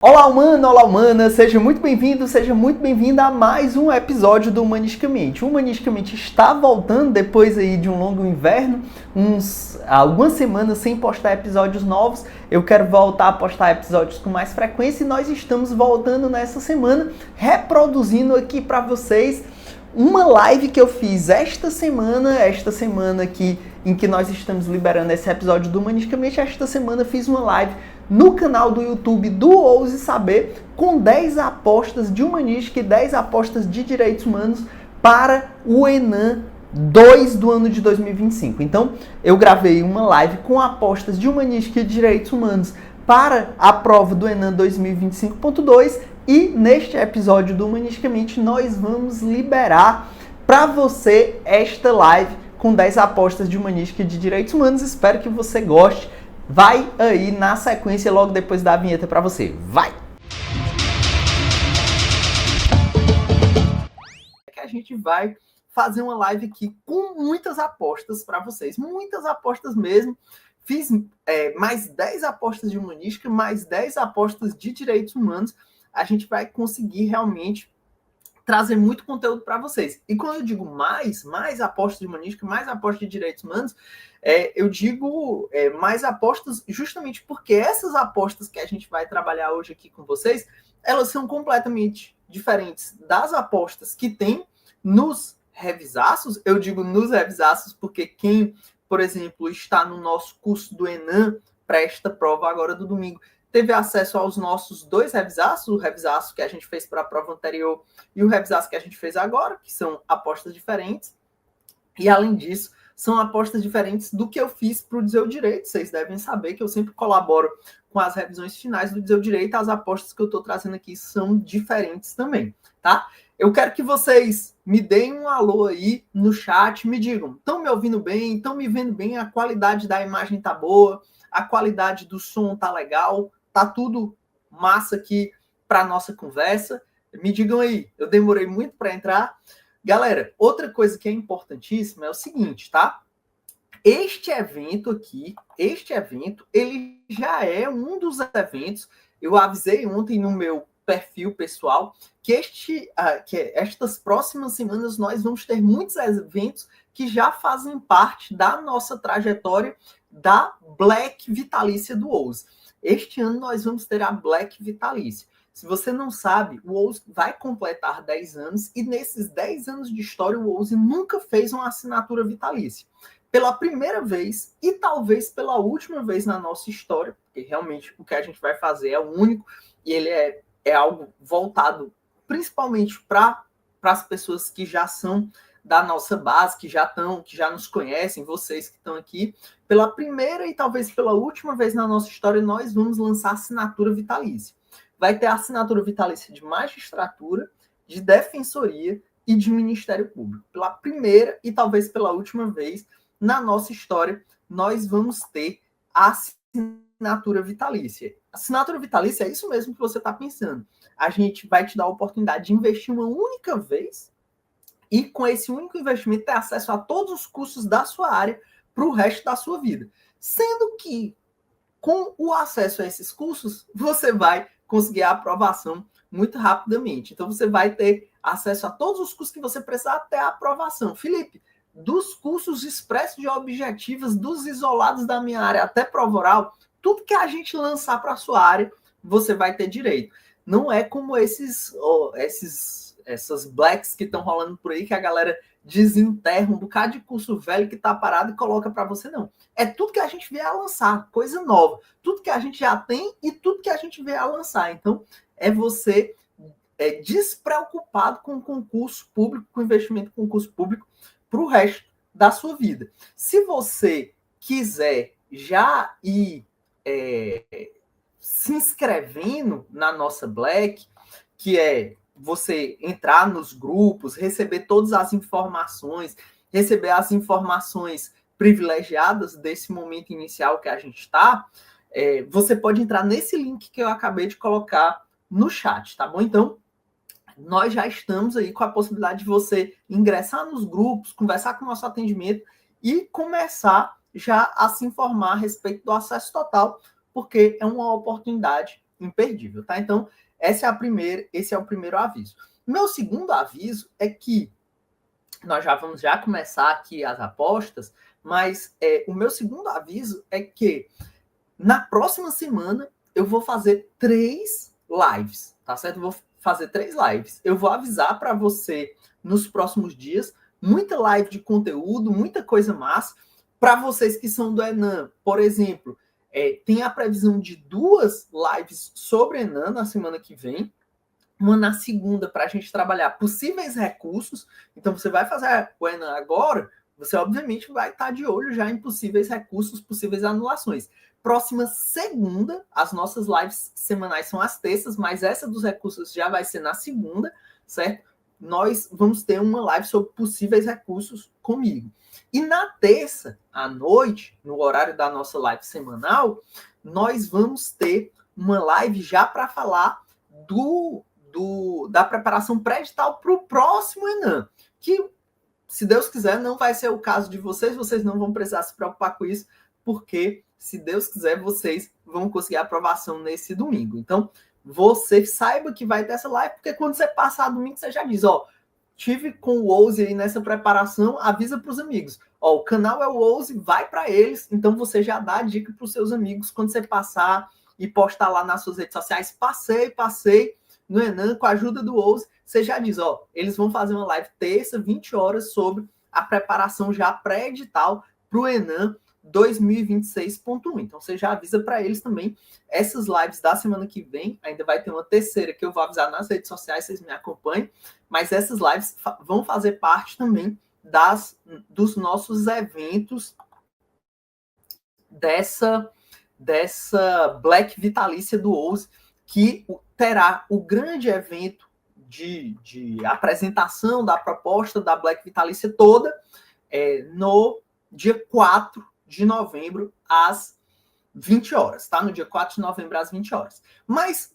Olá, humano, olá, humana, seja muito bem-vindo, seja muito bem-vinda a mais um episódio do Humanisticamente. O Humanisticamente está voltando depois aí de um longo inverno, algumas semanas sem postar episódios novos. Eu quero voltar a postar episódios com mais frequência e nós estamos voltando nessa semana, reproduzindo aqui para vocês uma live que eu fiz esta semana aqui em que nós estamos liberando esse episódio do Humanisticamente. Esta semana fiz uma live no canal do YouTube do Ouse Saber, com 10 apostas de humanística e 10 apostas de direitos humanos para o Enem 2 do ano de 2025. Então, eu gravei uma live com apostas de humanística e direitos humanos para a prova do Enem 2025.2 e neste episódio do Humanisticamente nós vamos liberar para você esta live com 10 apostas de humanística e de direitos humanos. Espero que você goste. Vai aí na sequência logo depois da vinheta para você. Vai! A gente vai fazer uma live aqui com muitas apostas para vocês. Muitas apostas mesmo. Fiz mais 10 apostas de humanística, mais 10 apostas de direitos humanos. A gente vai conseguir realmente trazer muito conteúdo para vocês. E quando eu digo mais apostas de humanística, mais apostas de direitos humanos, eu digo mais apostas justamente porque essas apostas que a gente vai trabalhar hoje aqui com vocês, elas são completamente diferentes das apostas que tem nos revisaços. Eu digo nos revisaços porque quem, por exemplo, está no nosso curso do Enem para esta prova agora do domingo, teve acesso aos nossos 2 revisaços, o revisaço que a gente fez para a prova anterior e o revisaço que a gente fez agora, que são apostas diferentes. E, além disso, são apostas diferentes do que eu fiz para o Dizer o Direito. Vocês devem saber que eu sempre colaboro com as revisões finais do Dizer o Direito. As apostas que eu estou trazendo aqui são diferentes também, tá? Eu quero que vocês me deem um alô aí no chat, me digam, estão me ouvindo bem, estão me vendo bem, a qualidade da imagem tá boa, a qualidade do som tá legal, tá tudo massa aqui para nossa conversa. Me digam aí, eu demorei muito para entrar. Galera, outra coisa que é importantíssima é o seguinte, tá? Este evento, ele já é um dos eventos, eu avisei ontem no meu perfil pessoal, que estas próximas semanas nós vamos ter muitos eventos que já fazem parte da nossa trajetória da Black Vitalícia do Ouse. Este ano nós vamos ter a Black Vitalícia. Se você não sabe, o Ouse vai completar 10 anos e nesses 10 anos de história o Ouse nunca fez uma assinatura vitalícia. Pela primeira vez e talvez pela última vez na nossa história, porque realmente o que a gente vai fazer é único e ele é algo voltado principalmente para as pessoas que já são da nossa base, que já nos conhecem, vocês que estão aqui. Pela primeira e talvez pela última vez na nossa história, nós vamos lançar assinatura vitalícia. Vai ter a assinatura vitalícia de magistratura, de defensoria e de Ministério Público. Pela primeira e talvez pela última vez na nossa história, nós vamos ter a assinatura vitalícia. Assinatura vitalícia é isso mesmo que você está pensando. A gente vai te dar a oportunidade de investir uma única vez e com esse único investimento ter acesso a todos os cursos da sua área para o resto da sua vida. Sendo que, com o acesso a esses cursos, você vai conseguir a aprovação muito rapidamente. Então, você vai ter acesso a todos os cursos que você precisar até a aprovação. Felipe, dos cursos expressos de objetivos, dos isolados da minha área até prova oral, tudo que a gente lançar para a sua área, você vai ter direito. Não é como essas blacks que estão rolando por aí, que a galera desenterra um bocado de curso velho que está parado e coloca para você, não. É tudo que a gente vier a lançar, coisa nova. Tudo que a gente já tem e tudo que a gente vier a lançar. Então, é você despreocupado com o concurso público, com investimento em concurso público para o resto da sua vida. Se você quiser já ir se inscrevendo na nossa Black, que é você entrar nos grupos, receber todas as informações, receber as informações privilegiadas desse momento inicial que a gente está, você pode entrar nesse link que eu acabei de colocar no chat, tá bom? Então, nós já estamos aí com a possibilidade de você ingressar nos grupos, conversar com o nosso atendimento e começar já a se informar a respeito do acesso total, porque é uma oportunidade imperdível, tá? Então, esse é o primeiro aviso. Meu segundo aviso é que nós já vamos começar aqui as apostas, mas o meu segundo aviso é que na próxima semana eu vou fazer 3 lives, tá certo? Eu vou fazer 3 lives. Eu vou avisar para você nos próximos dias, muita live de conteúdo, muita coisa massa. Para vocês que são do Enan, por exemplo, tem a previsão de 2 lives sobre Enan na semana que vem. Uma na segunda para a gente trabalhar possíveis recursos. Então, você vai fazer o Enan agora, você obviamente vai estar de olho já em possíveis recursos, possíveis anulações. Próxima segunda, as nossas lives semanais são às terças, mas essa dos recursos já vai ser na segunda, certo? Nós vamos ter uma live sobre possíveis recursos comigo. E na terça, à noite, no horário da nossa live semanal, nós vamos ter uma live já para falar da preparação pré-edital para o próximo Enan, que, se Deus quiser, não vai ser o caso de vocês não vão precisar se preocupar com isso, porque, se Deus quiser, vocês vão conseguir a aprovação nesse domingo. Então, você saiba que vai ter essa live, porque quando você passar domingo, você já diz, tive com o Ouse aí nessa preparação, avisa para os amigos. O canal é o Ouse, vai para eles, então você já dá a dica para os seus amigos quando você passar e postar lá nas suas redes sociais, passei no Enan com a ajuda do Ouse, você já diz, eles vão fazer uma live terça, 20 horas, sobre a preparação já pré-edital para o Enan 2026.1. Então, você já avisa para eles também. Essas lives da semana que vem, ainda vai ter uma terceira que eu vou avisar nas redes sociais, vocês me acompanhem, mas essas lives vão fazer parte também dos nossos eventos dessa Black Vitalícia do Ouse, que terá o grande evento de apresentação da proposta da Black Vitalícia toda no dia 4 de novembro, às 20 horas, tá? No dia 4 de novembro, às 20 horas. Mas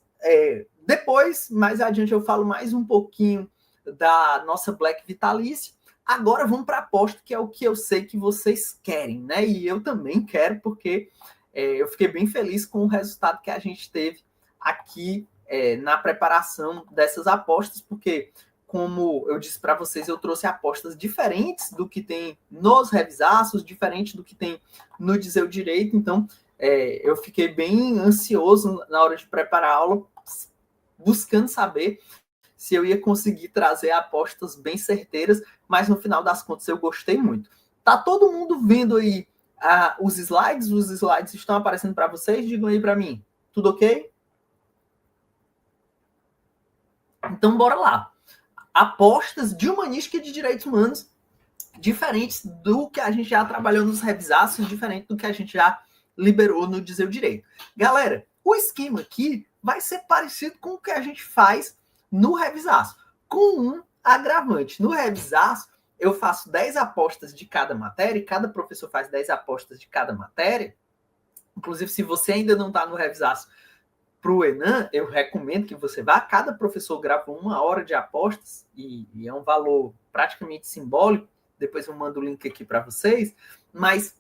depois, mais adiante, eu falo mais um pouquinho da nossa Black Vitalícia. Agora vamos para a aposta, que é o que eu sei que vocês querem, né? E eu também quero, porque eu fiquei bem feliz com o resultado que a gente teve aqui na preparação dessas apostas, porque, como eu disse para vocês, eu trouxe apostas diferentes do que tem nos revisaços, diferente do que tem no Dizer o Direito. Então, eu fiquei bem ansioso na hora de preparar a aula, buscando saber se eu ia conseguir trazer apostas bem certeiras, mas no final das contas eu gostei muito. Tá todo mundo vendo aí os slides? Os slides estão aparecendo para vocês? Digam aí para mim. Tudo ok? Então, bora lá. Apostas de humanística e de direitos humanos, diferentes do que a gente já trabalhou nos revisaços, diferente do que a gente já liberou no Dizer o Direito. Galera, o esquema aqui vai ser parecido com o que a gente faz no revisaço, com um agravante. No revisaço, eu faço 10 apostas de cada matéria, e cada professor faz 10 apostas de cada matéria. Inclusive, se você ainda não está no revisaço para o Enan, eu recomendo que você vá. Cada professor grava 1 hora de apostas, e é um valor praticamente simbólico. Depois eu mando o link aqui para vocês. Mas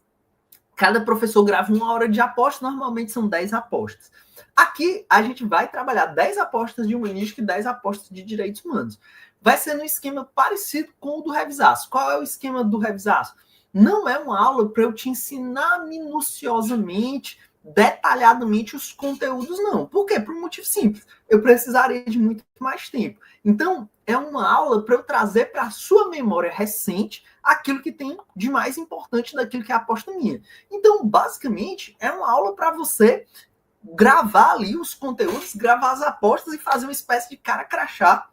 cada professor grava 1 hora de aposta, normalmente são 10 apostas. Aqui a gente vai trabalhar 10 apostas de humanística e 10 apostas de direitos humanos. Vai ser num esquema parecido com o do revisaço. Qual é o esquema do revisaço? Não é uma aula para eu te ensinar minuciosamente, detalhadamente os conteúdos, não. Por quê? Por um motivo simples. Eu precisaria de muito mais tempo. Então, é uma aula para eu trazer para a sua memória recente aquilo que tem de mais importante daquilo que é a aposta minha. Então, basicamente, é uma aula para você gravar ali os conteúdos, gravar as apostas e fazer uma espécie de cara crachá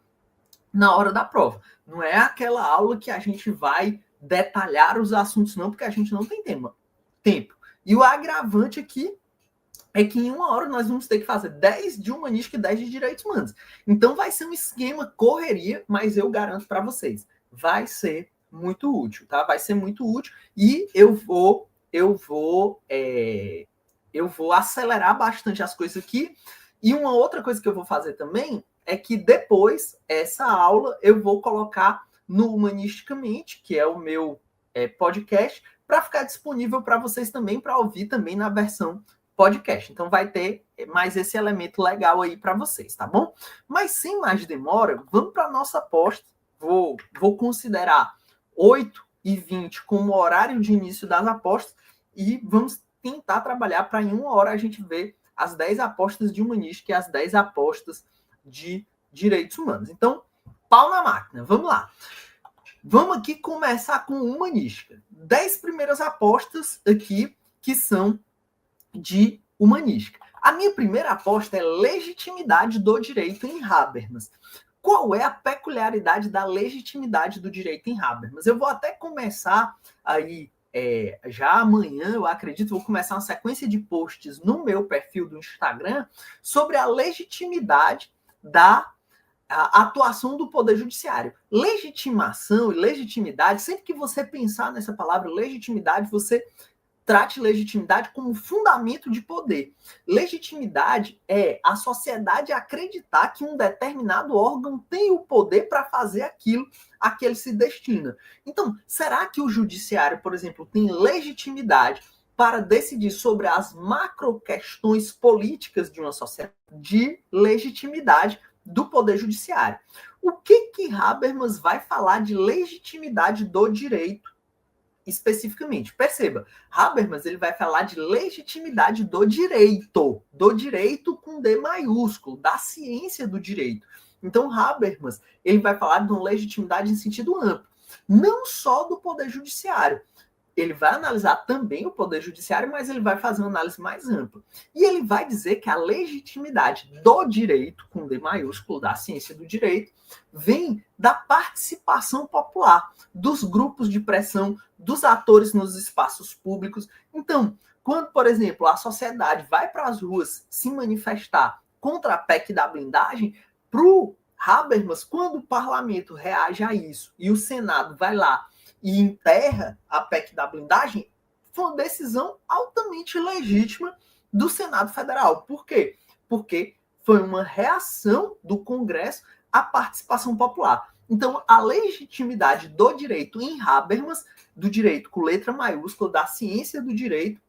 na hora da prova. Não é aquela aula que a gente vai detalhar os assuntos, não, porque a gente não tem tempo. E o agravante aqui é que em 1 hora nós vamos ter que fazer 10 de humanística e 10 de direitos humanos. Então vai ser um esquema correria, mas eu garanto para vocês, vai ser muito útil, tá? Vai ser muito útil, e eu vou acelerar bastante as coisas aqui. E uma outra coisa que eu vou fazer também é que depois, essa aula, eu vou colocar no Humanisticamente, que é o meu podcast, para ficar disponível para vocês também, para ouvir também na versão podcast. Então vai ter mais esse elemento legal aí para vocês, tá bom? Mas sem mais demora, vamos para a nossa aposta. Vou considerar 8h20 como horário de início das apostas e vamos tentar trabalhar para em 1 hora a gente ver as 10 apostas de humanística e as 10 apostas de direitos humanos. Então, pau na máquina, vamos lá. Vamos aqui começar com humanística. 10 primeiras apostas aqui que são de humanística. A minha primeira aposta é legitimidade do direito em Habermas. Qual é a peculiaridade da legitimidade do direito em Habermas? Eu vou até começar aí, já amanhã, eu acredito, vou começar uma sequência de posts no meu perfil do Instagram sobre a legitimidade da atuação do Poder Judiciário. Legitimação e legitimidade, sempre que você pensar nessa palavra legitimidade, você trate legitimidade como fundamento de poder. Legitimidade é a sociedade acreditar que um determinado órgão tem o poder para fazer aquilo a que ele se destina. Então, será que o judiciário, por exemplo, tem legitimidade para decidir sobre as macro questões políticas de uma sociedade? De legitimidade do Poder Judiciário. O que Habermas vai falar de legitimidade do direito especificamente? Perceba, Habermas ele vai falar de legitimidade do direito com D maiúsculo, da ciência do direito. Então, Habermas ele vai falar de uma legitimidade em sentido amplo, não só do Poder Judiciário. Ele vai analisar também o Poder Judiciário, mas ele vai fazer uma análise mais ampla. E ele vai dizer que a legitimidade do direito, com D maiúsculo, da ciência do direito, vem da participação popular, dos grupos de pressão, dos atores nos espaços públicos. Então, quando, por exemplo, a sociedade vai para as ruas se manifestar contra a PEC da blindagem, para o Habermas, quando o parlamento reage a isso e o Senado vai lá e enterra a PEC da blindagem, foi uma decisão altamente legítima do Senado Federal. Por quê? Porque foi uma reação do Congresso à participação popular. Então, a legitimidade do direito em Habermas, do direito com letra maiúscula, da ciência do direito,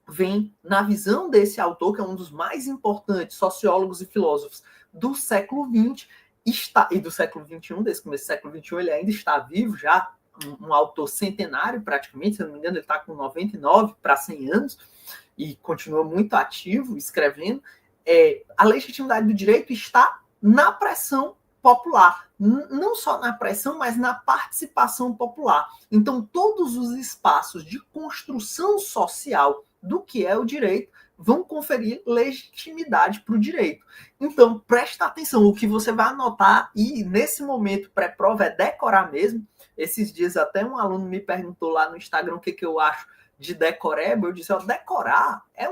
vem na visão desse autor, que é um dos mais importantes sociólogos e filósofos do século XX, e do século XXI, desse começo do século XXI, ele ainda está vivo, já um autor centenário praticamente, se não me engano, ele está com 99 para 100 anos e continua muito ativo, escrevendo. A legitimidade do direito está na pressão popular, não só na pressão, mas na participação popular. Então, todos os espaços de construção social do que é o direito vão conferir legitimidade para o direito. Então, presta atenção, o que você vai anotar, e nesse momento pré-prova é decorar mesmo. Esses dias até um aluno me perguntou lá no Instagram o que eu acho de decoreba. Eu disse, decorar é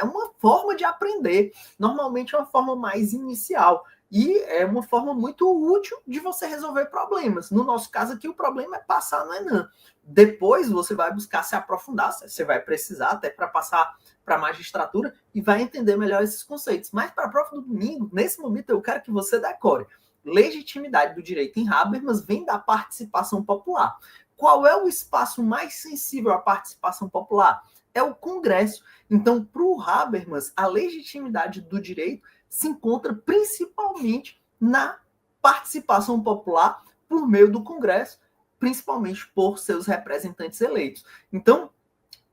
uma forma de aprender. Normalmente é uma forma mais inicial. E é uma forma muito útil de você resolver problemas. No nosso caso aqui, o problema é passar no Enem. Depois você vai buscar se aprofundar, você vai precisar até para passar para a magistratura e vai entender melhor esses conceitos. Mas para a prova do domingo, nesse momento, eu quero que você decore. Legitimidade do direito em Habermas vem da participação popular. Qual é o espaço mais sensível à participação popular? É o Congresso. Então, para o Habermas, a legitimidade do direito se encontra principalmente na participação popular por meio do Congresso, principalmente por seus representantes eleitos. Então,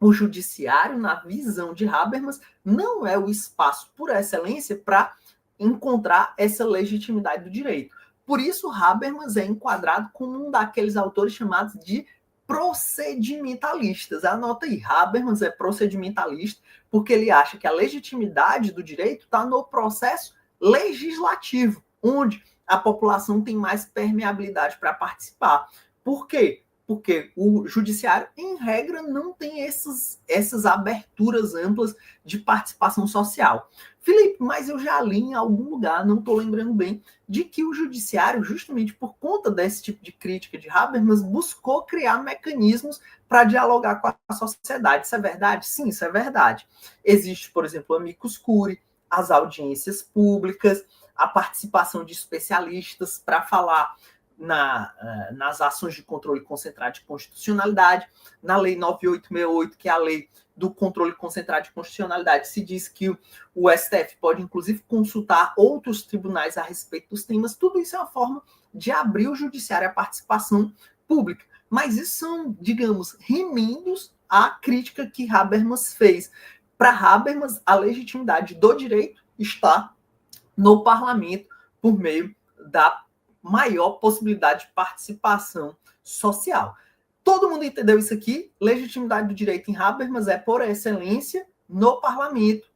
o judiciário, na visão de Habermas, não é o espaço por excelência para encontrar essa legitimidade do direito. Por isso, Habermas é enquadrado como um daqueles autores chamados de procedimentalistas. Anota aí, Habermas é procedimentalista porque ele acha que a legitimidade do direito está no processo legislativo, onde a população tem mais permeabilidade para participar. Por quê? Porque o judiciário, em regra, não tem essas aberturas amplas de participação social. Felipe, mas eu já li em algum lugar, não estou lembrando bem, de que o judiciário, justamente por conta desse tipo de crítica de Habermas, buscou criar mecanismos para dialogar com a sociedade. Isso é verdade? Sim, isso é verdade. Existe, por exemplo, o amicus curiae, as audiências públicas, a participação de especialistas para falar nas ações de controle concentrado de constitucionalidade. Na Lei 9868, que é a lei do controle concentrado de constitucionalidade, se diz que o STF pode, inclusive, consultar outros tribunais a respeito dos temas. Tudo isso é uma forma de abrir o judiciário à participação pública. Mas isso são, digamos, remendos à crítica que Habermas fez. Para Habermas, a legitimidade do direito está no parlamento por meio da maior possibilidade de participação social. Todo mundo entendeu isso aqui? Legitimidade do direito em Habermas é, por excelência, no parlamento.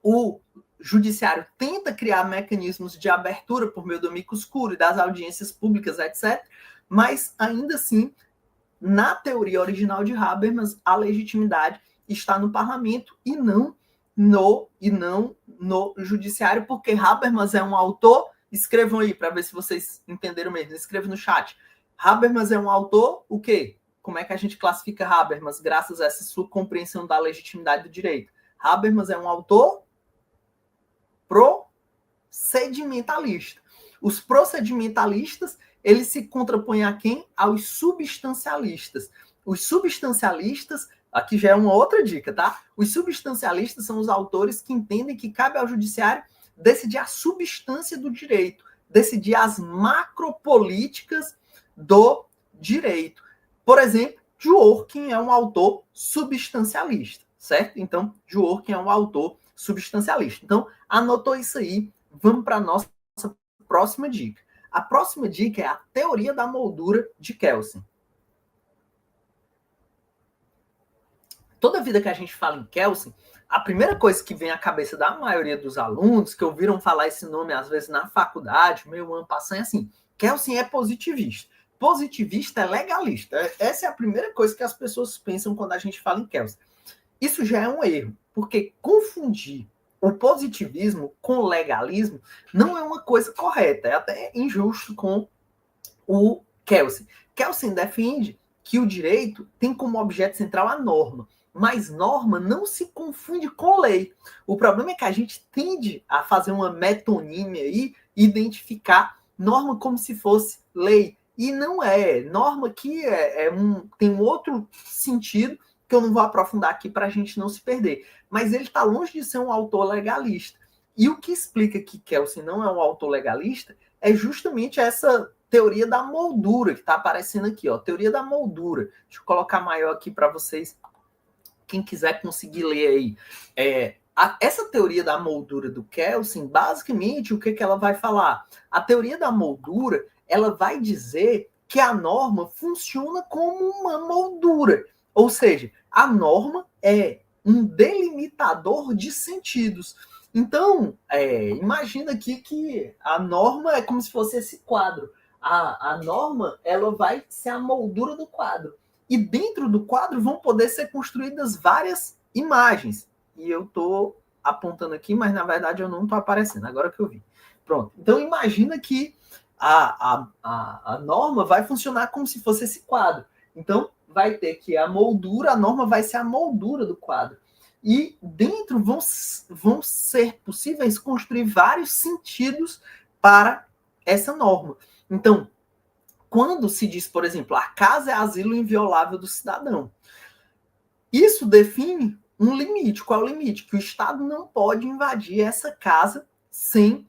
O judiciário tenta criar mecanismos de abertura por meio do amicus curiae, das audiências públicas, etc., mas, ainda assim, na teoria original de Habermas, a legitimidade está no parlamento e não no judiciário, porque Habermas é um autor. Escrevam aí para ver se vocês entenderam mesmo. Escrevam no chat. Habermas é um autor, o quê? Como é que a gente classifica Habermas, graças a essa sua compreensão da legitimidade do direito? Habermas é um autor procedimentalista. Os procedimentalistas, eles se contrapõem a quem? Aos substancialistas. Os substancialistas, aqui já é uma outra dica, tá? Os substancialistas são os autores que entendem que cabe ao judiciário decidir a substância do direito, decidir as macropolíticas do direito. Por exemplo, Dworkin é um autor substancialista, certo? Então, Dworkin é um autor substancialista. Então, anotou isso aí, vamos para a nossa próxima dica. A próxima dica é a teoria da moldura de Kelsen. Toda vida que a gente fala em Kelsen, a primeira coisa que vem à cabeça da maioria dos alunos, que ouviram falar esse nome às vezes na faculdade, meio ano passando, é assim: Kelsen é positivista. Positivista é legalista. Essa é a primeira coisa que as pessoas pensam quando a gente fala em Kelsen. Isso já é um erro, porque confundir o positivismo com o legalismo não é uma coisa correta, é até injusto com o Kelsen. Kelsen defende que o direito tem como objeto central a norma, mas norma não se confunde com lei. O problema é que a gente tende a fazer uma metonímia aí, identificar norma como se fosse lei, e não é. Norma aqui tem um outro sentido que eu não vou aprofundar aqui para a gente não se perder. Mas ele está longe de ser um autor legalista. E o que explica que Kelsen não é um autor legalista é justamente essa teoria da moldura que está aparecendo aqui, ó. Teoria da moldura. Deixa eu colocar maior aqui para vocês, quem quiser conseguir ler aí. Essa teoria da moldura do Kelsen, basicamente, o que ela vai falar? A teoria da moldura, ela vai dizer que a norma funciona como uma moldura. Ou seja, a norma é um delimitador de sentidos. Então, imagina aqui que a norma é como se fosse esse quadro. A norma, ela vai ser a moldura do quadro. E dentro do quadro vão poder ser construídas várias imagens. E eu estou apontando aqui, mas na verdade eu não estou aparecendo, agora que eu vi. Pronto. Então imagina que a norma vai funcionar como se fosse esse quadro. Então vai ter que a norma vai ser a moldura do quadro. E dentro vão ser possíveis construir vários sentidos para essa norma. Então, quando se diz, por exemplo, a casa é asilo inviolável do cidadão, isso define um limite. Qual é o limite? Que o Estado não pode invadir essa casa sem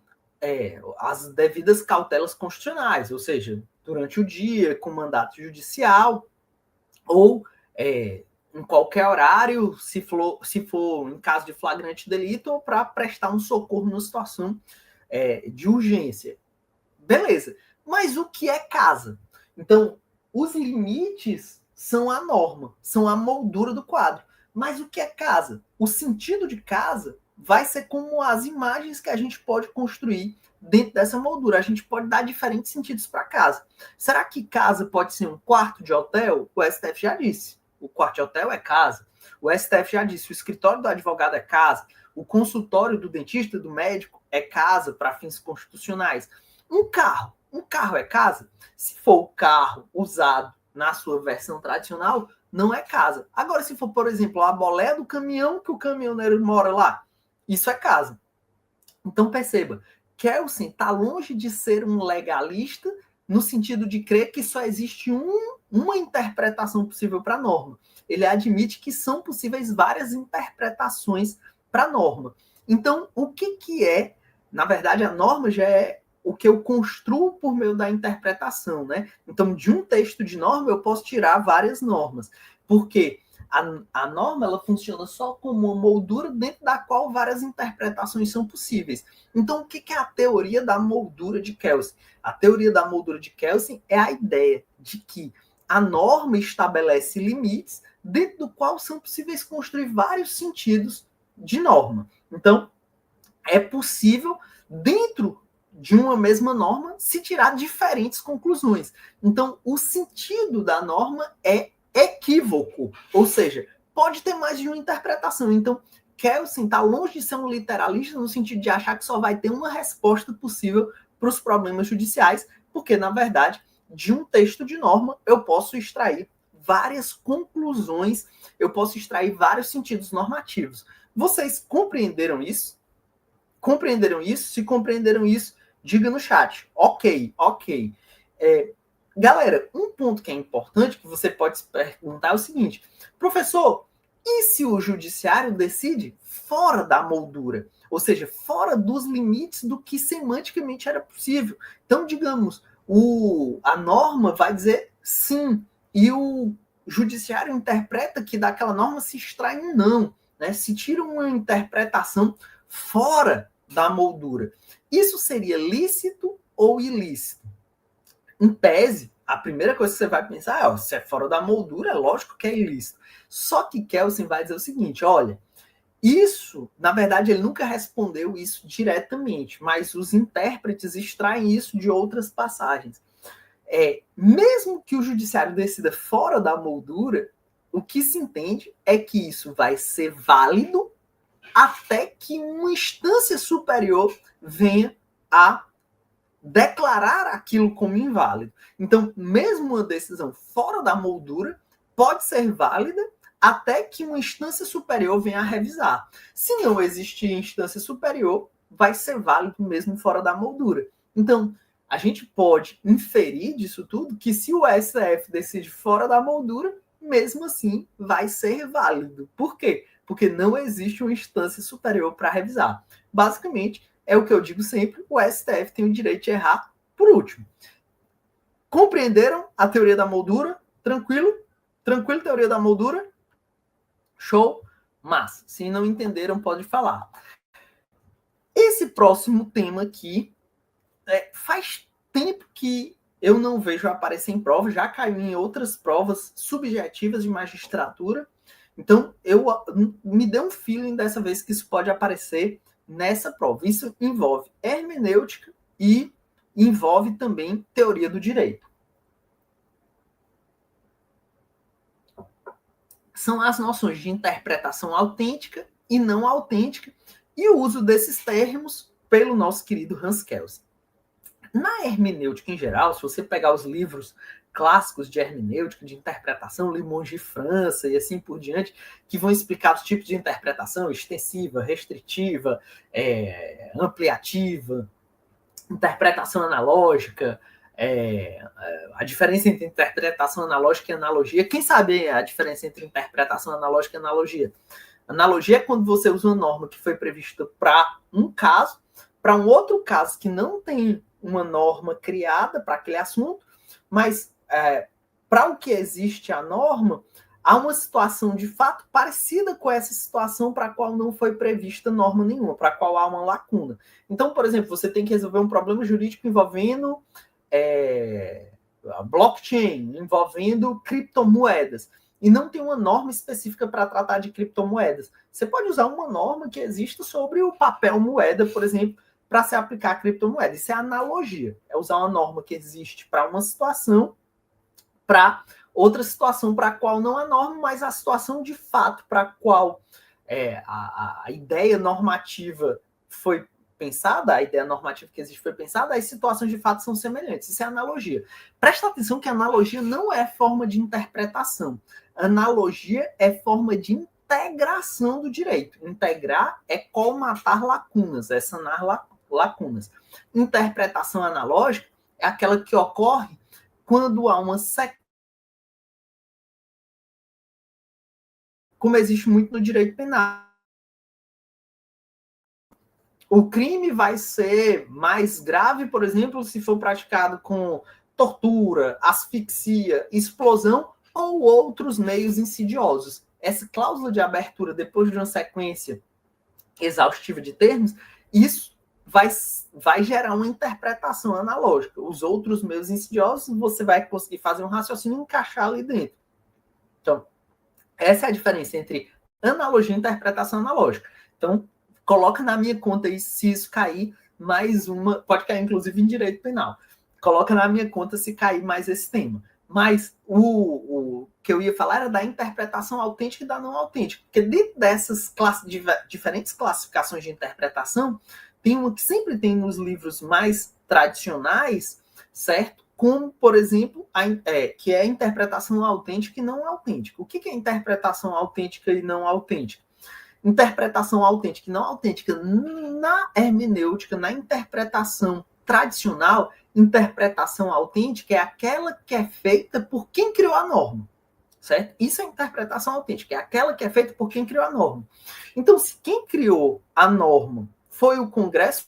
as devidas cautelas constitucionais, ou seja, durante o dia, com mandato judicial, ou em qualquer horário, se for em caso de flagrante delito, ou para prestar um socorro numa situação de urgência. Beleza. Mas o que é casa? Então, os limites são a norma, são a moldura do quadro. Mas o que é casa? O sentido de casa vai ser como as imagens que a gente pode construir dentro dessa moldura. A gente pode dar diferentes sentidos para casa. Será que casa pode ser um quarto de hotel? O STF já disse. O quarto de hotel é casa. O STF já disse. O escritório do advogado é casa. O consultório do dentista, do médico, é casa para fins constitucionais. Um carro é casa? Se for o carro usado na sua versão tradicional, não é casa. Agora, se for, por exemplo, a boleia do caminhão que o caminhoneiro mora lá, isso é casa. Então, perceba, Kelsen está longe de ser um legalista, no sentido de crer que só existe uma interpretação possível para a norma. Ele admite que são possíveis várias interpretações para a norma. Então, o que é? Na verdade, a norma já é o que eu construo por meio da interpretação, né? Então, de um texto de norma, eu posso tirar várias normas. Porque a norma ela funciona só como uma moldura dentro da qual várias interpretações são possíveis. Então, o que é a teoria da moldura de Kelsen? A teoria da moldura de Kelsen é a ideia de que a norma estabelece limites dentro do qual são possíveis construir vários sentidos de norma. Então, é possível, dentro de uma mesma norma, se tirar diferentes conclusões. Então, o sentido da norma é equívoco, ou seja, pode ter mais de uma interpretação. Então, Kelsen está longe de ser um literalista no sentido de achar que só vai ter uma resposta possível para os problemas judiciais, porque, na verdade, de um texto de norma, eu posso extrair várias conclusões, eu posso extrair vários sentidos normativos. Vocês compreenderam isso? Compreenderam isso? Se compreenderam isso, diga no chat. Ok. Galera, um ponto que é importante que você pode se perguntar é o seguinte: professor, e se o judiciário decide fora da moldura? Ou seja, fora dos limites do que semanticamente era possível. Então, digamos, a norma vai dizer sim, e o judiciário interpreta que daquela norma se extrai um não, né? Se tira uma interpretação fora da moldura. Isso seria lícito ou ilícito? Em tese, a primeira coisa que você vai pensar é, se é fora da moldura, é lógico que é ilícito. Só que Kelsen vai dizer o seguinte, olha, isso, na verdade, ele nunca respondeu isso diretamente, mas os intérpretes extraem isso de outras passagens. Mesmo que o judiciário decida fora da moldura, o que se entende é que isso vai ser válido até que uma instância superior venha a declarar aquilo como inválido. Então, mesmo uma decisão fora da moldura pode ser válida até que uma instância superior venha a revisar. Se não existir instância superior, vai ser válido mesmo fora da moldura. Então, a gente pode inferir disso tudo que se o STF decide fora da moldura, mesmo assim vai ser válido. Por quê? Porque não existe uma instância superior para revisar. Basicamente, é o que eu digo sempre, o STF tem o direito de errar por último. Compreenderam a teoria da moldura? Tranquilo? Tranquilo, teoria da moldura? Show? Mas, se não entenderam, pode falar. Esse próximo tema aqui, faz tempo que eu não vejo aparecer em prova, já caiu em outras provas subjetivas de magistratura, então me deu um feeling dessa vez que isso pode aparecer nessa prova. Isso envolve hermenêutica e envolve também teoria do direito. São as noções de interpretação autêntica e não autêntica e o uso desses termos pelo nosso querido Hans Kelsen. Na hermenêutica em geral, se você pegar os livros clássicos de hermenêutica, de interpretação, Limões de França e assim por diante, que vão explicar os tipos de interpretação extensiva, restritiva, ampliativa, interpretação analógica, a diferença entre interpretação analógica e analogia. Quem sabe a diferença entre interpretação analógica e analogia? Analogia é quando você usa uma norma que foi prevista para um caso, para um outro caso que não tem uma norma criada para aquele assunto, mas para o que existe a norma, há uma situação de fato parecida com essa situação para a qual não foi prevista norma nenhuma, para a qual há uma lacuna. Então, por exemplo, você tem que resolver um problema jurídico envolvendo blockchain, envolvendo criptomoedas, e não tem uma norma específica para tratar de criptomoedas. Você pode usar uma norma que exista sobre o papel moeda, por exemplo, para se aplicar a criptomoeda. Isso é analogia. É usar uma norma que existe para uma situação, para outra situação para a qual não há norma, mas a situação de fato para a qual a ideia normativa foi pensada, a ideia normativa que existe foi pensada, as situações de fato são semelhantes. Isso é analogia. Presta atenção que analogia não é forma de interpretação. Analogia é forma de integração do direito. Integrar é colmatar lacunas, é sanar lacunas. Interpretação analógica é aquela que ocorre quando há uma sequência, como existe muito no direito penal. O crime vai ser mais grave, por exemplo, se for praticado com tortura, asfixia, explosão ou outros meios insidiosos. Essa cláusula de abertura, depois de uma sequência exaustiva de termos, isso vai gerar uma interpretação analógica. Os outros meios insidiosos, você vai conseguir fazer um raciocínio e encaixar ali dentro. Então, essa é a diferença entre analogia e interpretação analógica. Então, coloca na minha conta aí, se isso cair, mais uma, pode cair inclusive em direito penal. Coloca na minha conta se cair mais esse tema. Mas o que eu ia falar era da interpretação autêntica e da não autêntica. Porque dentro dessas diferentes classificações de interpretação, tem uma que sempre tem nos livros mais tradicionais, certo? Como, por exemplo, que é a interpretação autêntica e não autêntica. O que é interpretação autêntica e não autêntica? Interpretação autêntica e não autêntica na hermenêutica, na interpretação tradicional, interpretação autêntica é aquela que é feita por quem criou a norma, certo? Isso é interpretação autêntica, é aquela que é feita por quem criou a norma. Então, se quem criou a norma foi o Congresso,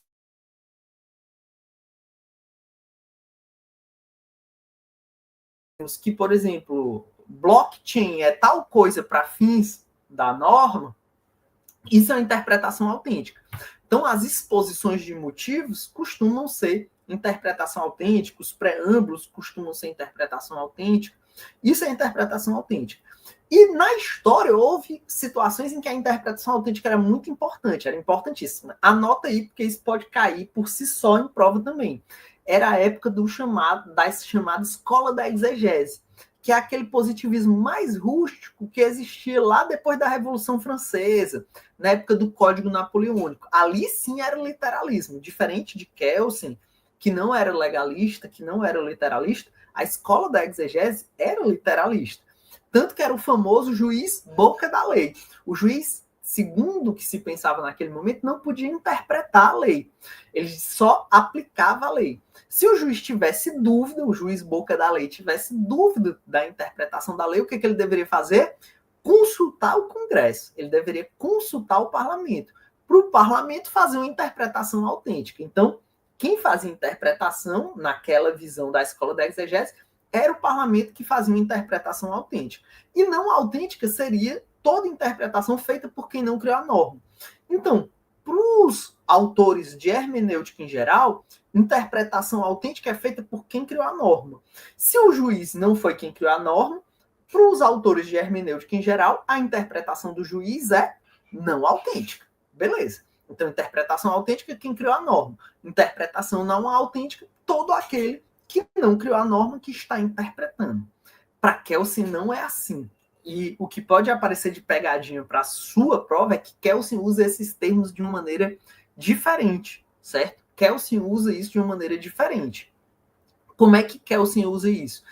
que, por exemplo, blockchain é tal coisa para fins da norma, isso é uma interpretação autêntica. Então, as exposições de motivos costumam ser interpretação autêntica, os preâmbulos costumam ser interpretação autêntica. Isso é interpretação autêntica. E na história houve situações em que a interpretação autêntica era muito importante, era importantíssima. Anota aí, porque isso pode cair por si só em prova também. Era a época da chamada escola da exegese, que é aquele positivismo mais rústico que existia lá depois da Revolução Francesa, na época do Código Napoleônico. Ali sim era literalismo, diferente de Kelsen, que não era legalista, que não era literalista. A escola da exegese era literalista. Tanto que era o famoso juiz boca da lei. O juiz, segundo o que se pensava naquele momento, não podia interpretar a lei. Ele só aplicava a lei. Se o juiz tivesse dúvida, o juiz boca da lei tivesse dúvida da interpretação da lei, o que ele deveria fazer? Consultar o Congresso. Ele deveria consultar o parlamento, para o parlamento fazer uma interpretação autêntica. Então, quem fazia interpretação naquela visão da escola da exegese era o parlamento que fazia uma interpretação autêntica. E não autêntica seria toda interpretação feita por quem não criou a norma. Então, para os autores de hermenêutica em geral, interpretação autêntica é feita por quem criou a norma. Se o juiz não foi quem criou a norma, para os autores de hermenêutica em geral, a interpretação do juiz é não autêntica. Beleza. Então, interpretação autêntica é quem criou a norma. Interpretação não autêntica, todo aquele que não criou a norma que está interpretando. Para Kelsen não é assim. E o que pode aparecer de pegadinha para a sua prova é que Kelsen usa esses termos de uma maneira diferente, certo? Kelsen usa isso de uma maneira diferente. Como é que Kelsen usa isso?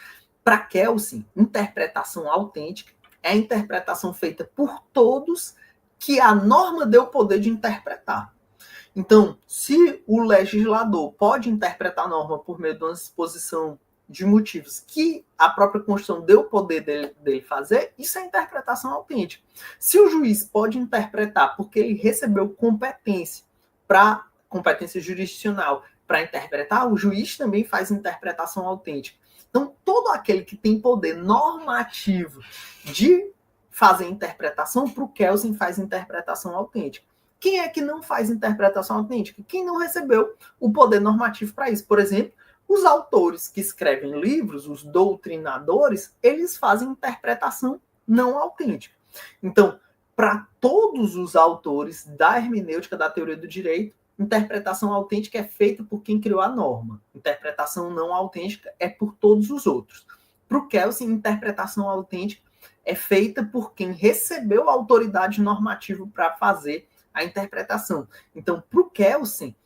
Para Kelsen, interpretação autêntica é a interpretação feita por todos que a norma deu o poder de interpretar. Então, se o legislador pode interpretar a norma por meio de uma exposição de motivos que a própria Constituição deu o poder dele fazer, isso é interpretação autêntica. Se o juiz pode interpretar porque ele recebeu competência jurisdicional para interpretar, o juiz também faz interpretação autêntica. Então, todo aquele que tem poder normativo de fazer interpretação, para o Kelsen faz interpretação autêntica. Quem é que não faz interpretação autêntica? Quem não recebeu o poder normativo para isso. Por exemplo, os autores que escrevem livros, os doutrinadores, eles fazem interpretação não autêntica. Então, para todos os autores da hermenêutica da teoria do direito, interpretação autêntica é feita por quem criou a norma. Interpretação não autêntica é por todos os outros. Para o Kelsen, interpretação autêntica é feita por quem recebeu a autoridade normativa para fazer a interpretação. Então, para o Kelsen,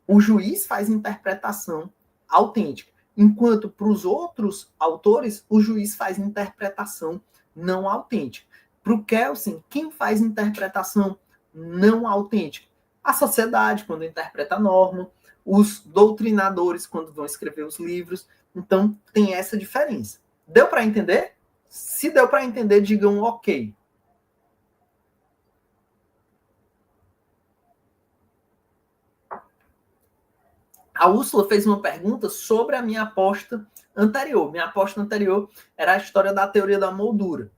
o juiz faz interpretação autêntica, enquanto para os outros autores, o juiz faz interpretação não autêntica. Para o Kelsen, quem faz interpretação não autêntica? A sociedade, quando interpreta a norma, os doutrinadores quando vão escrever os livros. Então, tem essa diferença. Deu para entender? Se deu para entender, digam ok. A Úrsula fez uma pergunta sobre a minha aposta anterior. Minha aposta anterior era a história da teoria da moldura.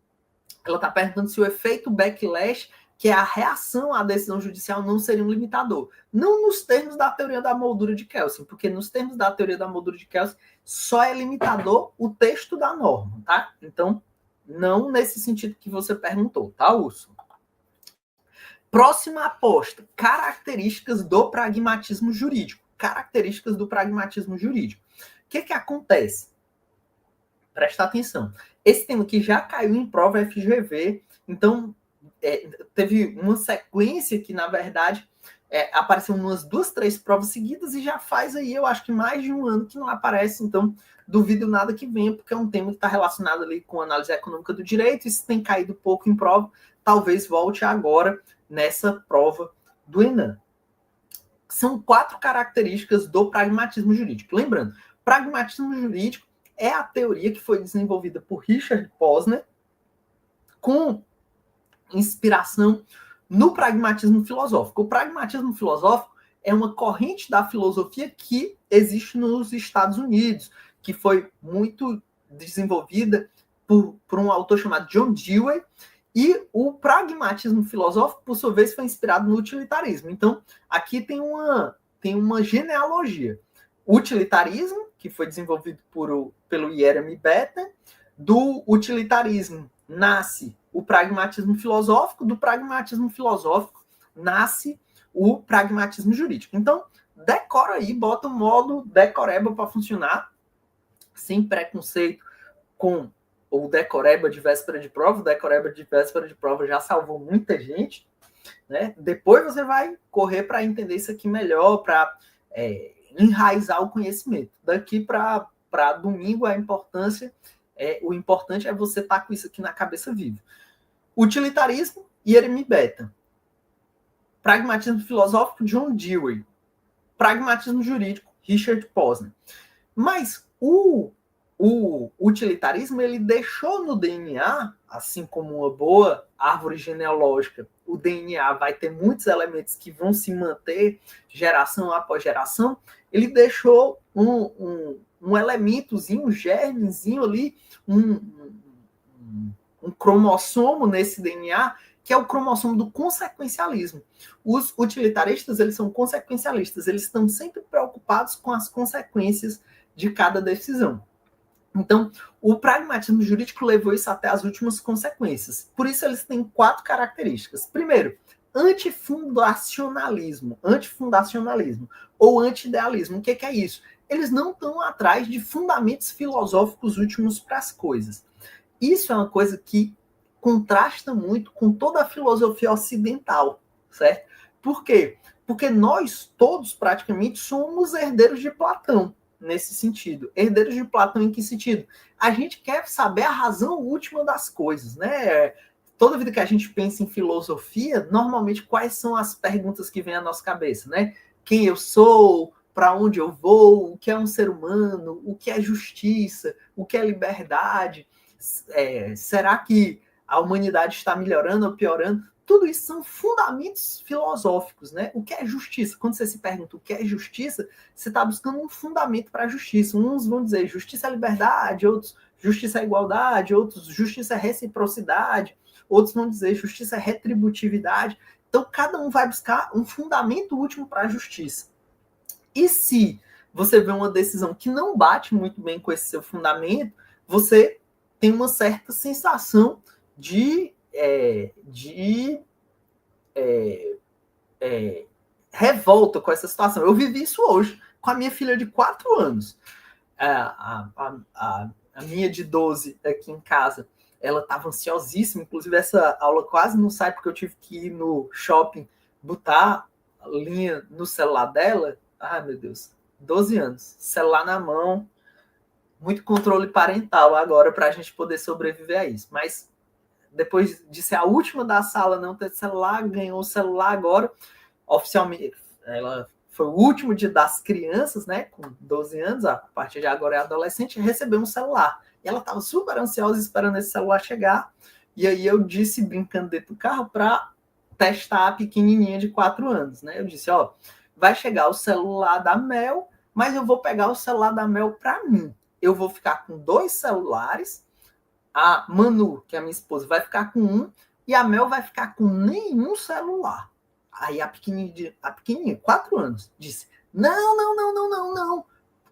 Ela está perguntando se o efeito backlash, que é a reação à decisão judicial, não seria um limitador. Não nos termos da teoria da moldura de Kelsen, porque nos termos da teoria da moldura de Kelsen, só é limitador o texto da norma, tá? Então, não nesse sentido que você perguntou, tá, Úrsula? Próxima aposta, características do pragmatismo jurídico. Características do pragmatismo jurídico. O que acontece? Presta atenção. Esse tema aqui já caiu em prova FGV, então teve uma sequência que, na verdade, apareceu umas 2, 3 provas seguidas e já faz aí, eu acho que mais de um ano que não aparece, então duvido nada que venha, porque é um tema que está relacionado ali com a análise econômica do direito, isso tem caído pouco em prova, talvez volte agora nessa prova do Enem. São 4 características do pragmatismo jurídico. Lembrando, pragmatismo jurídico é a teoria que foi desenvolvida por Richard Posner com inspiração no pragmatismo filosófico. O pragmatismo filosófico é uma corrente da filosofia que existe nos Estados Unidos, que foi muito desenvolvida por um autor chamado John Dewey, e o pragmatismo filosófico, por sua vez, foi inspirado no utilitarismo. Então, aqui tem uma genealogia. O utilitarismo, que foi desenvolvido pelo Jeremy Bentham, do utilitarismo nasce o pragmatismo filosófico, do pragmatismo filosófico nasce o pragmatismo jurídico. Então, decora aí, bota o modo decoreba para funcionar, sem preconceito com o decoreba de véspera de prova. O decoreba de véspera de prova já salvou muita gente, né? Depois você vai correr para entender isso aqui melhor, para enraizar o conhecimento. Daqui para domingo, o importante é você estar com isso aqui na cabeça viva. Utilitarismo, Jeremy Bentham. Pragmatismo filosófico, John Dewey. Pragmatismo jurídico, Richard Posner. Mas o utilitarismo, ele deixou no DNA, assim como uma boa árvore genealógica, o DNA vai ter muitos elementos que vão se manter geração após geração, ele deixou um elementozinho, um germezinho ali, um cromossomo nesse DNA, que é o cromossomo do consequencialismo. Os utilitaristas, eles são consequencialistas, eles estão sempre preocupados com as consequências de cada decisão. Então, o pragmatismo jurídico levou isso até as últimas consequências. Por isso, eles têm 4 características. Primeiro, antifundacionalismo ou anti-idealismo. O que é isso? Eles não estão atrás de fundamentos filosóficos últimos para as coisas. Isso é uma coisa que contrasta muito com toda a filosofia ocidental, certo? Por quê? Porque nós todos praticamente somos herdeiros de Platão, nesse sentido. Herdeiros de Platão em que sentido? A gente quer saber a razão última das coisas, né? Toda vida que a gente pensa em filosofia, normalmente quais são as perguntas que vêm à nossa cabeça, né? Quem eu sou, para onde eu vou, o que é um ser humano, o que é justiça, o que é liberdade, será que a humanidade está melhorando ou piorando? Tudo isso são fundamentos filosóficos, né? O que é justiça? Quando você se pergunta o que é justiça, você está buscando um fundamento para a justiça. Uns vão dizer justiça é liberdade, outros justiça é igualdade, outros justiça é reciprocidade, outros vão dizer justiça é retributividade. Então, cada um vai buscar um fundamento último para a justiça. E se você vê uma decisão que não bate muito bem com esse seu fundamento, você tem uma certa sensação de revolta com essa situação. Eu vivi isso hoje com a minha filha de 4 anos. A minha de 12 aqui em casa, ela estava ansiosíssima. Inclusive, essa aula quase não sai porque eu tive que ir no shopping botar a linha no celular dela. Ai, meu Deus. 12 anos. Celular na mão. Muito controle parental agora para a gente poder sobreviver a isso. Mas depois de ser a última da sala não ter celular, ganhou o celular agora. Oficialmente, ela foi o último dia das crianças, né, com 12 anos, a partir de agora é adolescente, recebeu um celular. E ela estava super ansiosa esperando esse celular chegar. E aí eu disse, brincando dentro do carro, para testar a pequenininha de 4 anos, né? Eu disse, ó, vai chegar o celular da Mel, mas eu vou pegar o celular da Mel para mim. Eu vou ficar com 2 celulares, a Manu, que é a minha esposa, vai ficar com um, e a Mel vai ficar com nenhum celular. Aí a pequenininha, 4 anos, disse, não.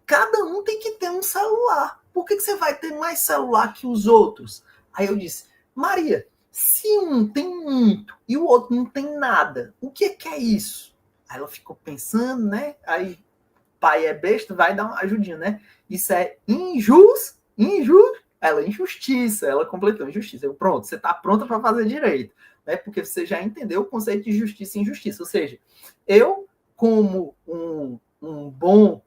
Cada um tem que ter um celular. Por que você vai ter mais celular que os outros? Aí eu disse, Maria, se um tem muito e o outro não tem nada, o que é isso? Aí ela ficou pensando, né? Aí pai é besta, vai dar uma ajudinha, né? Isso é injustiça. Ela completou, injustiça. Eu, pronto, você está pronta para fazer direito, né? Porque você já entendeu o conceito de justiça e injustiça. Ou seja, eu, como um bom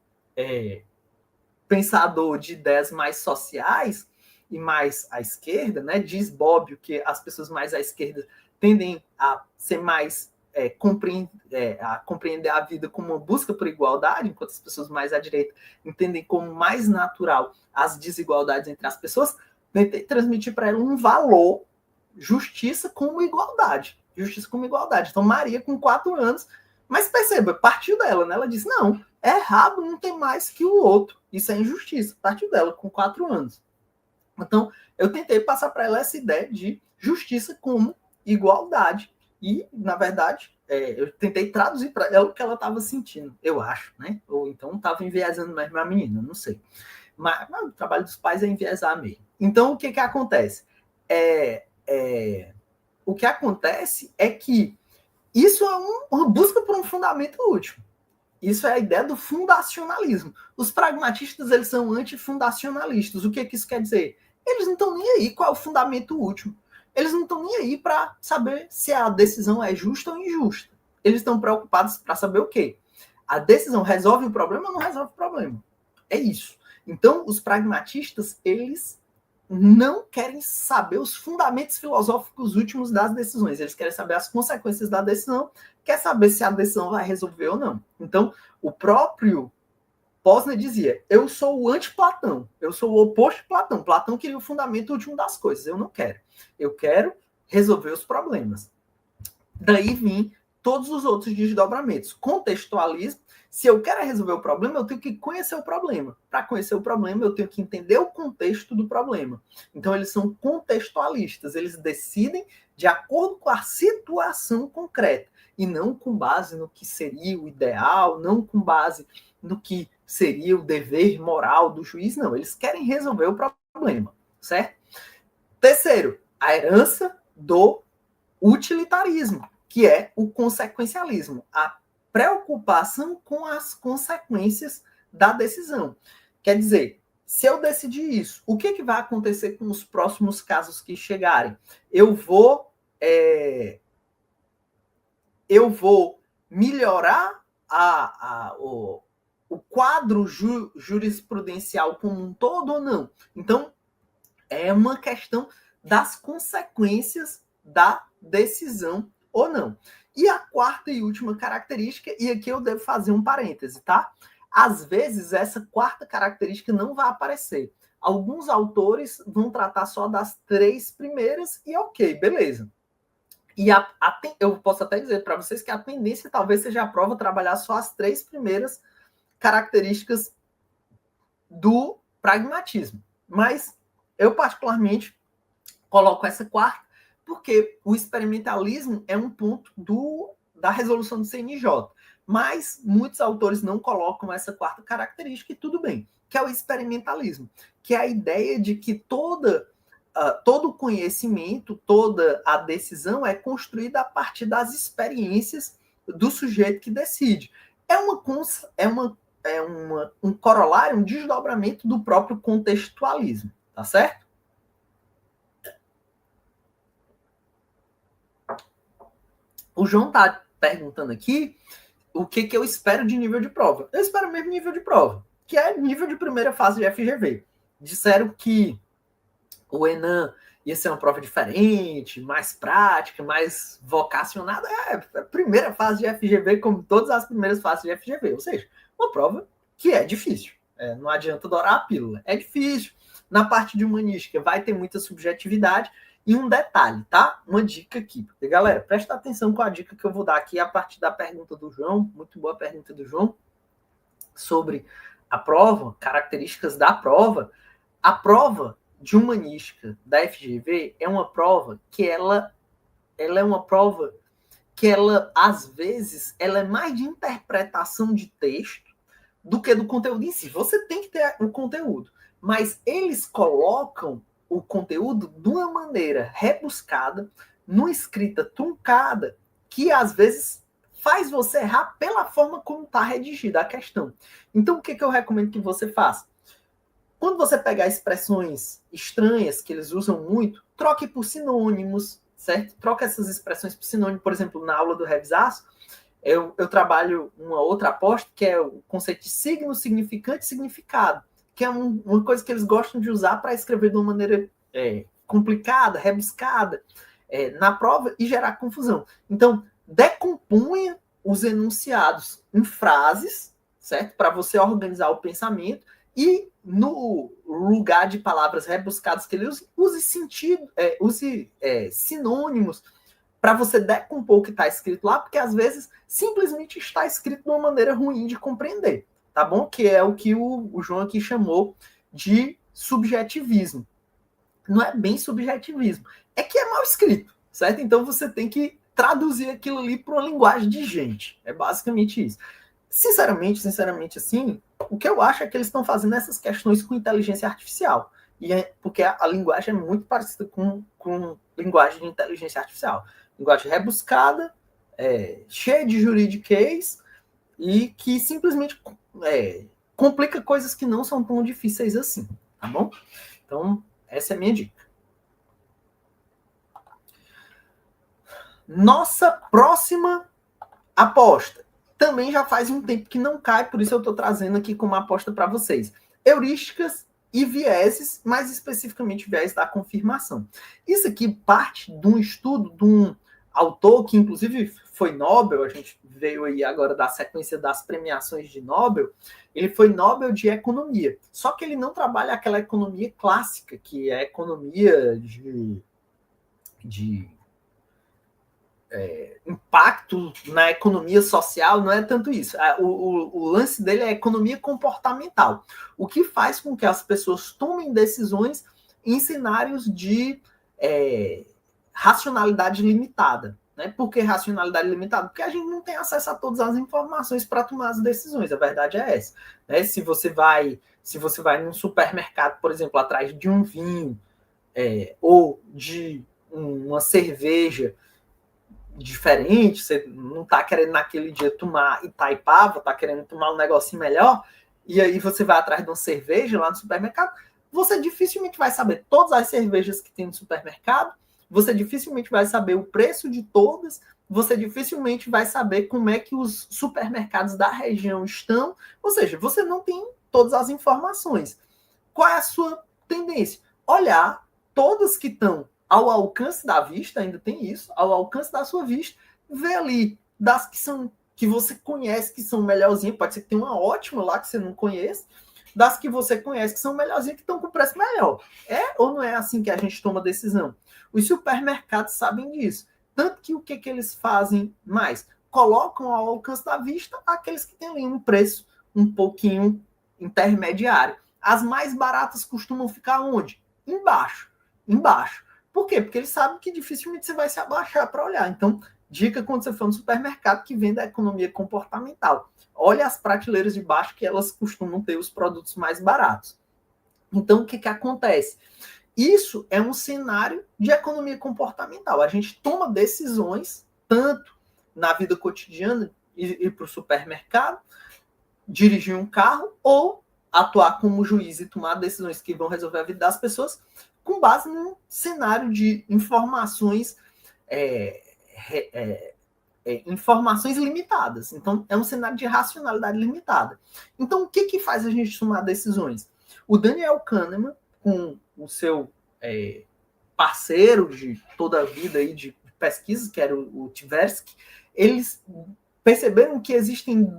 pensador de ideias mais sociais e mais à esquerda, né? Diz Bobbio que as pessoas mais à esquerda tendem a ser mais a compreender a vida como uma busca por igualdade, enquanto as pessoas mais à direita entendem como mais natural as desigualdades entre as pessoas. Tentei transmitir para ela um valor, justiça como igualdade. Justiça como igualdade. Então, Maria, com 4 anos, mas perceba, partiu dela, né? Ela disse, não, é errado, não tem mais que o outro. Isso é injustiça. Partiu dela, com 4 anos. Então, eu tentei passar para ela essa ideia de justiça como igualdade. E, na verdade, eu tentei traduzir para ela o que ela estava sentindo, eu acho, né? Ou então estava enviesando mais a menina, não sei. Mas o trabalho dos pais é enviesar mesmo. Então, o que acontece? O que acontece é que isso é uma busca por um fundamento útil. Isso é a ideia do fundacionalismo. Os pragmatistas, eles são antifundacionalistas. O que isso quer dizer? Eles não estão nem aí qual é o fundamento útil. Eles não estão nem aí para saber se a decisão é justa ou injusta. Eles estão preocupados para saber o quê? A decisão resolve o problema ou não resolve o problema? É isso. Então, os pragmatistas, eles não querem saber os fundamentos filosóficos últimos das decisões. Eles querem saber as consequências da decisão, quer saber se a decisão vai resolver ou não. Então, o próprio Posner dizia, eu sou o anti-Platão, eu sou o oposto de Platão. Platão queria o fundamento último das coisas, eu não quero. Eu quero resolver os problemas. Daí vem todos os outros desdobramentos. Contextualismo, se eu quero resolver o problema, eu tenho que conhecer o problema. Para conhecer o problema, eu tenho que entender o contexto do problema. Então, eles são contextualistas, eles decidem de acordo com a situação concreta, e não com base no que seria o ideal, não com base no que seria o dever moral do juiz, não. Eles querem resolver o problema, certo? Terceiro, a herança do utilitarismo, que é o consequencialismo, a preocupação com as consequências da decisão. Quer dizer, se eu decidir isso, o que vai acontecer com os próximos casos que chegarem? Eu vou melhorar o quadro jurisprudencial como um todo ou não? Então, é uma questão das consequências da decisão ou não. E a quarta e última característica, e aqui eu devo fazer um parêntese, tá? Às vezes, essa quarta característica não vai aparecer. Alguns autores vão tratar só das 3 primeiras e ok, beleza. E eu posso até dizer para vocês que a tendência talvez seja a prova trabalhar só as 3 primeiras características do pragmatismo. Mas eu, particularmente, coloco essa quarta porque o experimentalismo é um ponto da resolução do CNJ. Mas muitos autores não colocam essa quarta característica e tudo bem, que é o experimentalismo, que é a ideia de que todo o conhecimento, toda a decisão é construída a partir das experiências do sujeito que decide. É um corolário, um desdobramento do próprio contextualismo, tá certo? O João está perguntando aqui o que eu espero de nível de prova. Eu espero mesmo nível de prova, que é nível de primeira fase de FGV. Disseram que o Enem ia ser uma prova diferente, mais prática, mais vocacionada. É a primeira fase de FGV, como todas as primeiras fases de FGV, ou seja, uma prova que é difícil. Não adianta dourar a pílula, é difícil. Na parte de humanística vai ter muita subjetividade. E um detalhe, tá? Uma dica aqui. Porque, galera, presta atenção com a dica que eu vou dar aqui a partir da pergunta do João. Muito boa pergunta do João. Sobre a prova, características da prova. A prova de humanística da FGV é uma prova que ela é uma prova que ela, às vezes, ela é mais de interpretação de texto do que do conteúdo em si. Você tem que ter o conteúdo, mas eles colocam o conteúdo de uma maneira rebuscada, numa escrita truncada, que às vezes faz você errar pela forma como está redigida a questão. Então, o que eu recomendo que você faça? Quando você pegar expressões estranhas que eles usam muito, troque por sinônimos, certo? Troca essas expressões por sinônimo. Por exemplo, na aula do Revisaço, eu trabalho uma outra aposta, que é o conceito de signo, significante e significado, que é uma coisa que eles gostam de usar para escrever de uma maneira complicada, rebuscada, na prova e gerar confusão. Então, decompunha os enunciados em frases, certo? Para você organizar o pensamento, e no lugar de palavras rebuscadas que ele use sentido, use sinônimos para você decompor o que está escrito lá, porque às vezes simplesmente está escrito de uma maneira ruim de compreender, tá bom? Que é o que o João aqui chamou de subjetivismo. Não é bem subjetivismo, é que é mal escrito, certo? Então você tem que traduzir aquilo ali para uma linguagem de gente. É basicamente isso. Sinceramente, assim, o que eu acho é que eles estão fazendo essas questões com inteligência artificial. Porque a linguagem é muito parecida com linguagem de inteligência artificial. Linguagem rebuscada, cheia de juridiquês e que simplesmente complica coisas que não são tão difíceis assim, tá bom? Então, essa é a minha dica. Nossa próxima aposta. Também já faz um tempo que não cai, por isso eu estou trazendo aqui como aposta para vocês. Heurísticas e vieses, mais especificamente viés da confirmação. Isso aqui parte de um estudo de um autor que, inclusive, foi Nobel, a gente veio aí agora da sequência das premiações de Nobel, ele foi Nobel de Economia. Só que ele não trabalha aquela economia clássica, que é a economia de impacto na economia social, não é tanto isso. O lance dele é a economia comportamental. O que faz com que as pessoas tomem decisões em cenários de racionalidade limitada. Né? Por que racionalidade limitada? Porque a gente não tem acesso a todas as informações para tomar as decisões. A verdade é essa. Né? Se você vai num supermercado, por exemplo, atrás de um vinho ou de uma cerveja diferente, você não tá querendo naquele dia tomar Itaipava, tá querendo tomar um negocinho melhor, e aí você vai atrás de uma cerveja lá no supermercado, você dificilmente vai saber todas as cervejas que tem no supermercado, você dificilmente vai saber o preço de todas, você dificilmente vai saber como é que os supermercados da região estão, ou seja, você não tem todas as informações. Qual é a sua tendência? Olhar todas que estão ao alcance da vista, ainda tem isso, ao alcance da sua vista, ver ali das que você conhece que são melhorzinhas, pode ser que tenha uma ótima lá que você não conhece, das que você conhece que são melhorzinhas, que estão com preço melhor. É ou não é assim que a gente toma decisão? Os supermercados sabem disso. Tanto que o que eles fazem mais? Colocam ao alcance da vista aqueles que têm ali um preço um pouquinho intermediário. As mais baratas costumam ficar onde? Embaixo. Por quê? Porque eles sabem que dificilmente você vai se abaixar para olhar. Então, dica quando você for no supermercado que vende a economia comportamental. Olha as prateleiras de baixo que elas costumam ter os produtos mais baratos. Então, o que acontece? Isso é um cenário de economia comportamental. A gente toma decisões, tanto na vida cotidiana, ir para o supermercado, dirigir um carro, ou atuar como juiz e tomar decisões que vão resolver a vida das pessoas, com base num cenário de informações informações limitadas. Então, é um cenário de racionalidade limitada. Então, o que faz a gente tomar decisões? O Daniel Kahneman, com o seu parceiro de toda a vida aí de pesquisa, que era o Tversky, eles perceberam que existem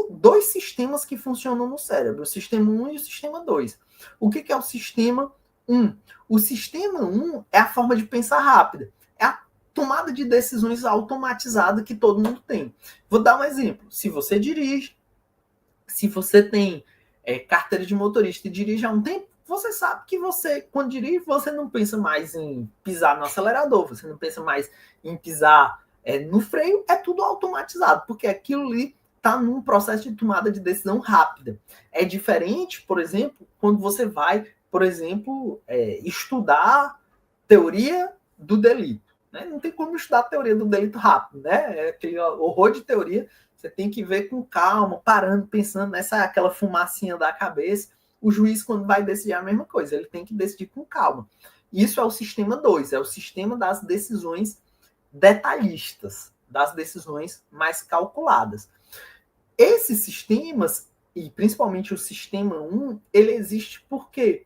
dois sistemas que funcionam no cérebro, o sistema 1 e o sistema 2. O que é o sistema 1? O sistema 1 é a forma de pensar rápida, é a tomada de decisões automatizada que todo mundo tem. Vou dar um exemplo. Se você dirige, se você tem carteira de motorista e dirige há um tempo, você sabe que você, quando dirige, você não pensa mais em pisar no acelerador, você não pensa mais em pisar no freio, é tudo automatizado, porque aquilo ali está num processo de tomada de decisão rápida. É diferente, por exemplo, quando você vai, por exemplo, estudar teoria do delito. Né? Não tem como estudar a teoria do delito rápido, né? É aquele horror de teoria. Você tem que ver com calma, parando, pensando nessa aquela fumacinha da cabeça. O juiz, quando vai decidir, é a mesma coisa. Ele tem que decidir com calma. Isso é o sistema 2, é o sistema das decisões detalhistas, das decisões mais calculadas. Esses sistemas, e principalmente o sistema 1, ele existe por quê?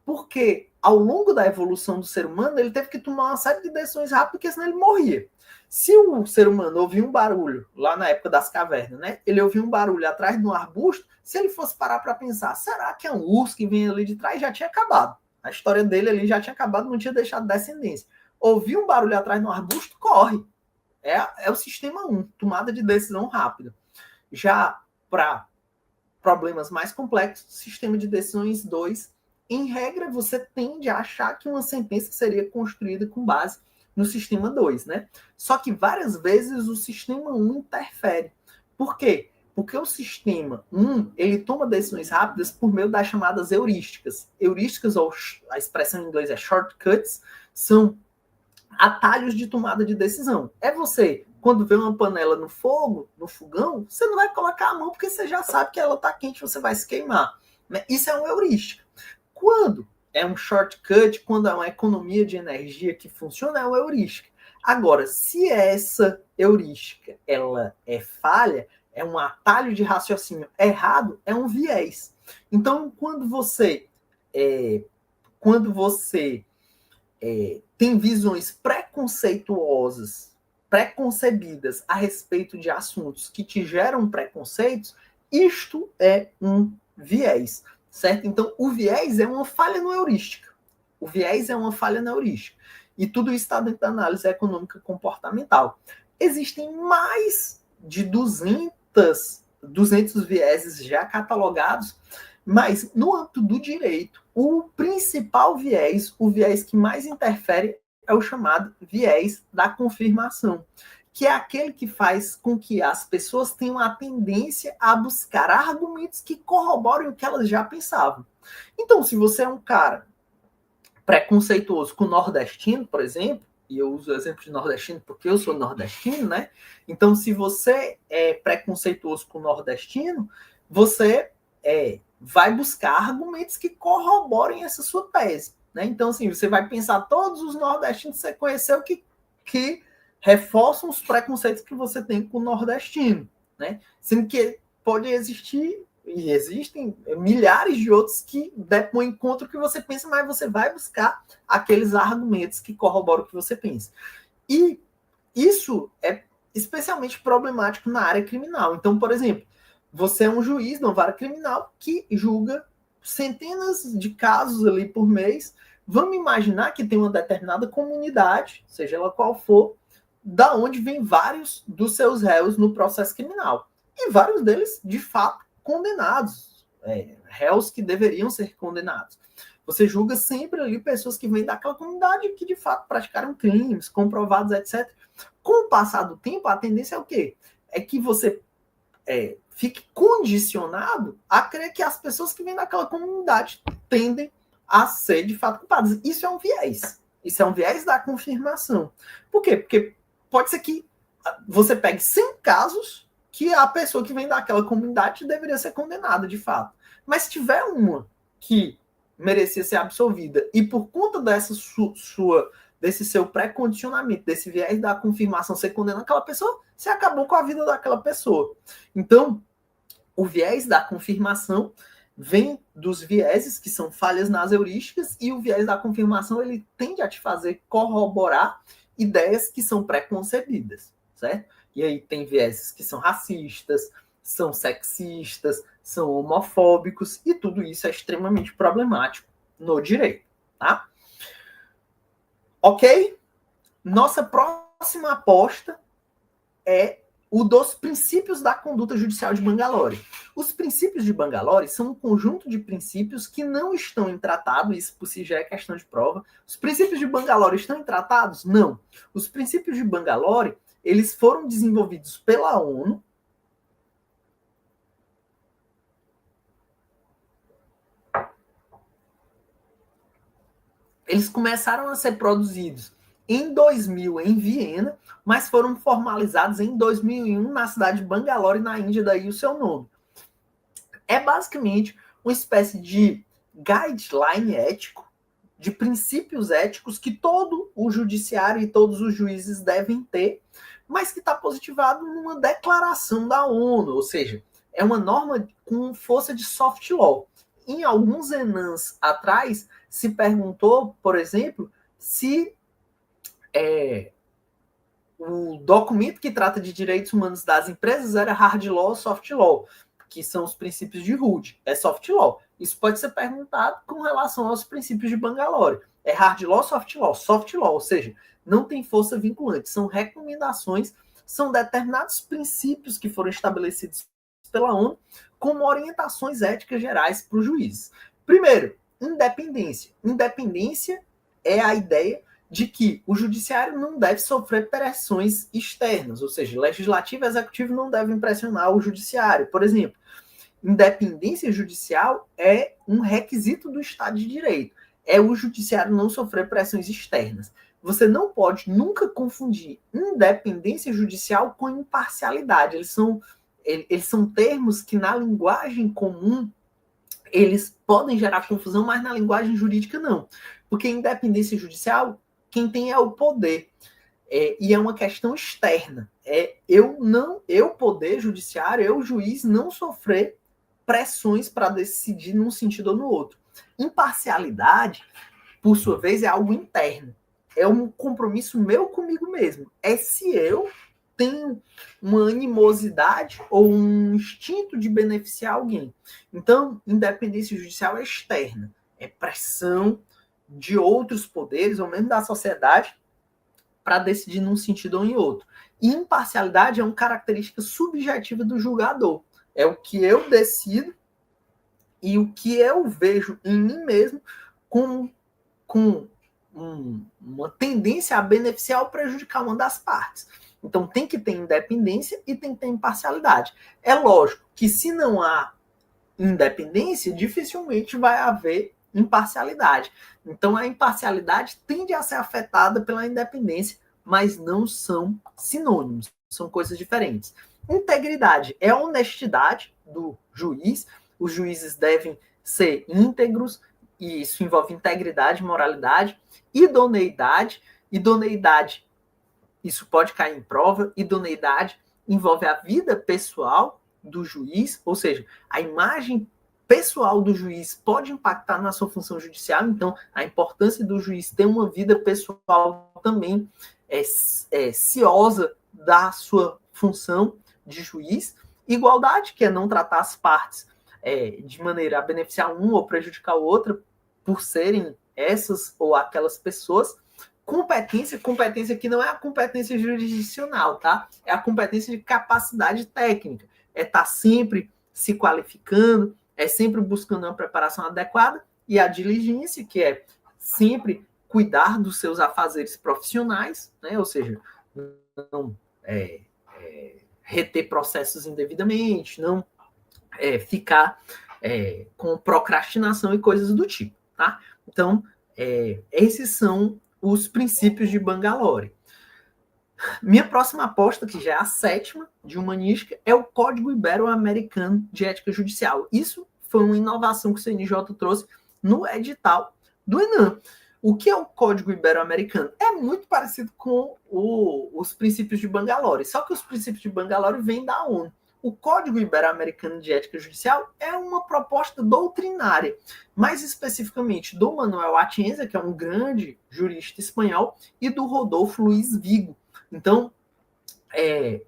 Porque ao longo da evolução do ser humano, ele teve que tomar uma série de decisões rápidas, porque senão ele morria. Se o ser humano ouvia um barulho, lá na época das cavernas, né? Ele ouvia um barulho atrás de um arbusto, se ele fosse parar para pensar, será que é um urso que vem ali de trás? Já tinha acabado. A história dele ali já tinha acabado, não tinha deixado descendência. Ouvir um barulho atrás de um arbusto, corre. É o sistema 1, tomada de decisão rápida. Já para problemas mais complexos, sistema de decisões 2, em regra, você tende a achar que uma sentença seria construída com base no sistema 2, né? Só que várias vezes o sistema 1 interfere. Por quê? Porque o sistema 1, ele toma decisões rápidas por meio das chamadas heurísticas. Heurísticas, ou a expressão em inglês é shortcuts, são atalhos de tomada de decisão. É você, quando vê uma panela no fogo, no fogão, você não vai colocar a mão porque você já sabe que ela está quente, você vai se queimar. Isso é uma heurística. Quando é um shortcut, quando é uma economia de energia que funciona, é uma heurística. Agora, se essa heurística ela é falha, é um atalho de raciocínio errado, é um viés. Então, quando você tem visões preconceituosas, preconcebidas a respeito de assuntos que te geram preconceitos, isto é um viés. Certo? Então, o viés é uma falha na heurística. O viés é uma falha na heurística. E tudo isso está dentro da análise econômica comportamental. Existem mais de 200 vieses já catalogados, mas no âmbito do direito, o principal viés, o viés que mais interfere, é o chamado viés da confirmação, que é aquele que faz com que as pessoas tenham a tendência a buscar argumentos que corroborem o que elas já pensavam. Então, se você é um cara preconceituoso com o nordestino, por exemplo, e eu uso o exemplo de nordestino porque eu sou nordestino, né? Então, se você é preconceituoso com o nordestino, você vai buscar argumentos que corroborem essa sua tese, né? Então, assim, você vai pensar todos os nordestinos que você conheceu que reforçam os preconceitos que você tem com o nordestino, né? Sendo que pode existir, e existem milhares de outros que depõem contra o que você pensa, mas você vai buscar aqueles argumentos que corroboram o que você pensa. E isso é especialmente problemático na área criminal. Então, por exemplo, você é um juiz na vara criminal que julga centenas de casos ali por mês. Vamos imaginar que tem uma determinada comunidade, seja ela qual for, da onde vem vários dos seus réus no processo criminal. E vários deles, de fato, condenados. Réus que deveriam ser condenados. Você julga sempre ali pessoas que vêm daquela comunidade que, de fato, praticaram crimes, comprovados, etc. Com o passar do tempo, a tendência é o quê? É que você fique condicionado a crer que as pessoas que vêm daquela comunidade tendem a ser, de fato, culpadas. Isso é um viés. Isso é um viés da confirmação. Por quê? Porque pode ser que você pegue 100 casos que a pessoa que vem daquela comunidade deveria ser condenada, de fato. Mas se tiver uma que merecia ser absolvida e por conta dessa desse seu pré-condicionamento, desse viés da confirmação, você condena aquela pessoa, você acabou com a vida daquela pessoa. Então, o viés da confirmação vem dos vieses, que são falhas nas heurísticas, e o viés da confirmação ele tende a te fazer corroborar ideias que são pré-concebidas, certo? E aí tem vieses que são racistas, são sexistas, são homofóbicos, e tudo isso é extremamente problemático no direito, tá? Ok? Nossa próxima aposta é o dos princípios da conduta judicial de Bangalore. Os princípios de Bangalore são um conjunto de princípios que não estão em tratado, isso por si já é questão de prova. Os princípios de Bangalore estão em tratados? Não. Os princípios de Bangalore, eles foram desenvolvidos pela ONU, eles começaram a ser produzidos em 2000 em Viena, mas foram formalizados em 2001 na cidade de Bangalore, na Índia, daí o seu nome. É basicamente uma espécie de guideline ético, de princípios éticos que todo o judiciário e todos os juízes devem ter, mas que está positivado numa declaração da ONU, ou seja, é uma norma com força de soft law. Em alguns ENANs atrás, se perguntou, por exemplo, se o documento que trata de direitos humanos das empresas era hard law ou soft law, que são os princípios de Rudd, é soft law. Isso pode ser perguntado com relação aos princípios de Bangalore. É hard law, soft law, ou seja, não tem força vinculante, são recomendações, são determinados princípios que foram estabelecidos pela ONU como orientações éticas gerais para os juízes. Primeiro, independência. Independência é a ideia de que o judiciário não deve sofrer pressões externas, ou seja, legislativo e executivo não devem pressionar o judiciário. Por exemplo, independência judicial é um requisito do Estado de Direito. É o judiciário não sofrer pressões externas. Você não pode nunca confundir independência judicial com imparcialidade. Eles são termos que na linguagem comum eles podem gerar confusão, mas na linguagem jurídica não. Porque independência judicial, quem tem é o poder. E é uma questão externa. Eu poder judiciário, eu juiz, não sofrer pressões para decidir num sentido ou no outro. Imparcialidade, por sua vez, é algo interno. É um compromisso meu comigo mesmo. É se eu tenho uma animosidade ou um instinto de beneficiar alguém. Então, independência judicial é externa. É pressão de outros poderes, ou mesmo da sociedade, para decidir num sentido ou em outro. E imparcialidade é uma característica subjetiva do julgador. É o que eu decido e o que eu vejo em mim mesmo com uma tendência a beneficiar ou prejudicar uma das partes. Então tem que ter independência e tem que ter imparcialidade. É lógico que se não há independência, dificilmente vai haver imparcialidade. Então a imparcialidade tende a ser afetada pela independência, mas não são sinônimos, são coisas diferentes. Integridade é a honestidade do juiz. Os juízes devem ser íntegros, e isso envolve integridade, moralidade. Idoneidade, isso pode cair em prova. Idoneidade envolve a vida pessoal do juiz, ou seja, a imagem pessoal do juiz pode impactar na sua função judicial, então a importância do juiz ter uma vida pessoal também ciosa da sua função de juiz. Igualdade, que é não tratar as partes de maneira a beneficiar um ou prejudicar o outro por serem essas ou aquelas pessoas. Competência que não é a competência jurisdicional, tá? É a competência de capacidade técnica. É estar sempre se qualificando, é sempre buscando uma preparação adequada, e a diligência, que é sempre cuidar dos seus afazeres profissionais, né? Ou seja, não reter processos indevidamente, não ficar com procrastinação e coisas do tipo, tá? Então, esses são os princípios de Bangalore. Minha próxima aposta, que já é a 7ª de humanística, é o Código Ibero-Americano de Ética Judicial. Isso foi uma inovação que o CNJ trouxe no edital do ENAM. O que é o Código Ibero-Americano? É muito parecido com os princípios de Bangalore, só que os princípios de Bangalore vêm da ONU. o Código Ibero-Americano de Ética Judicial é uma proposta doutrinária, mais especificamente do Manuel Atienza, que é um grande jurista espanhol, e do Rodolfo Luiz Vigo. Então,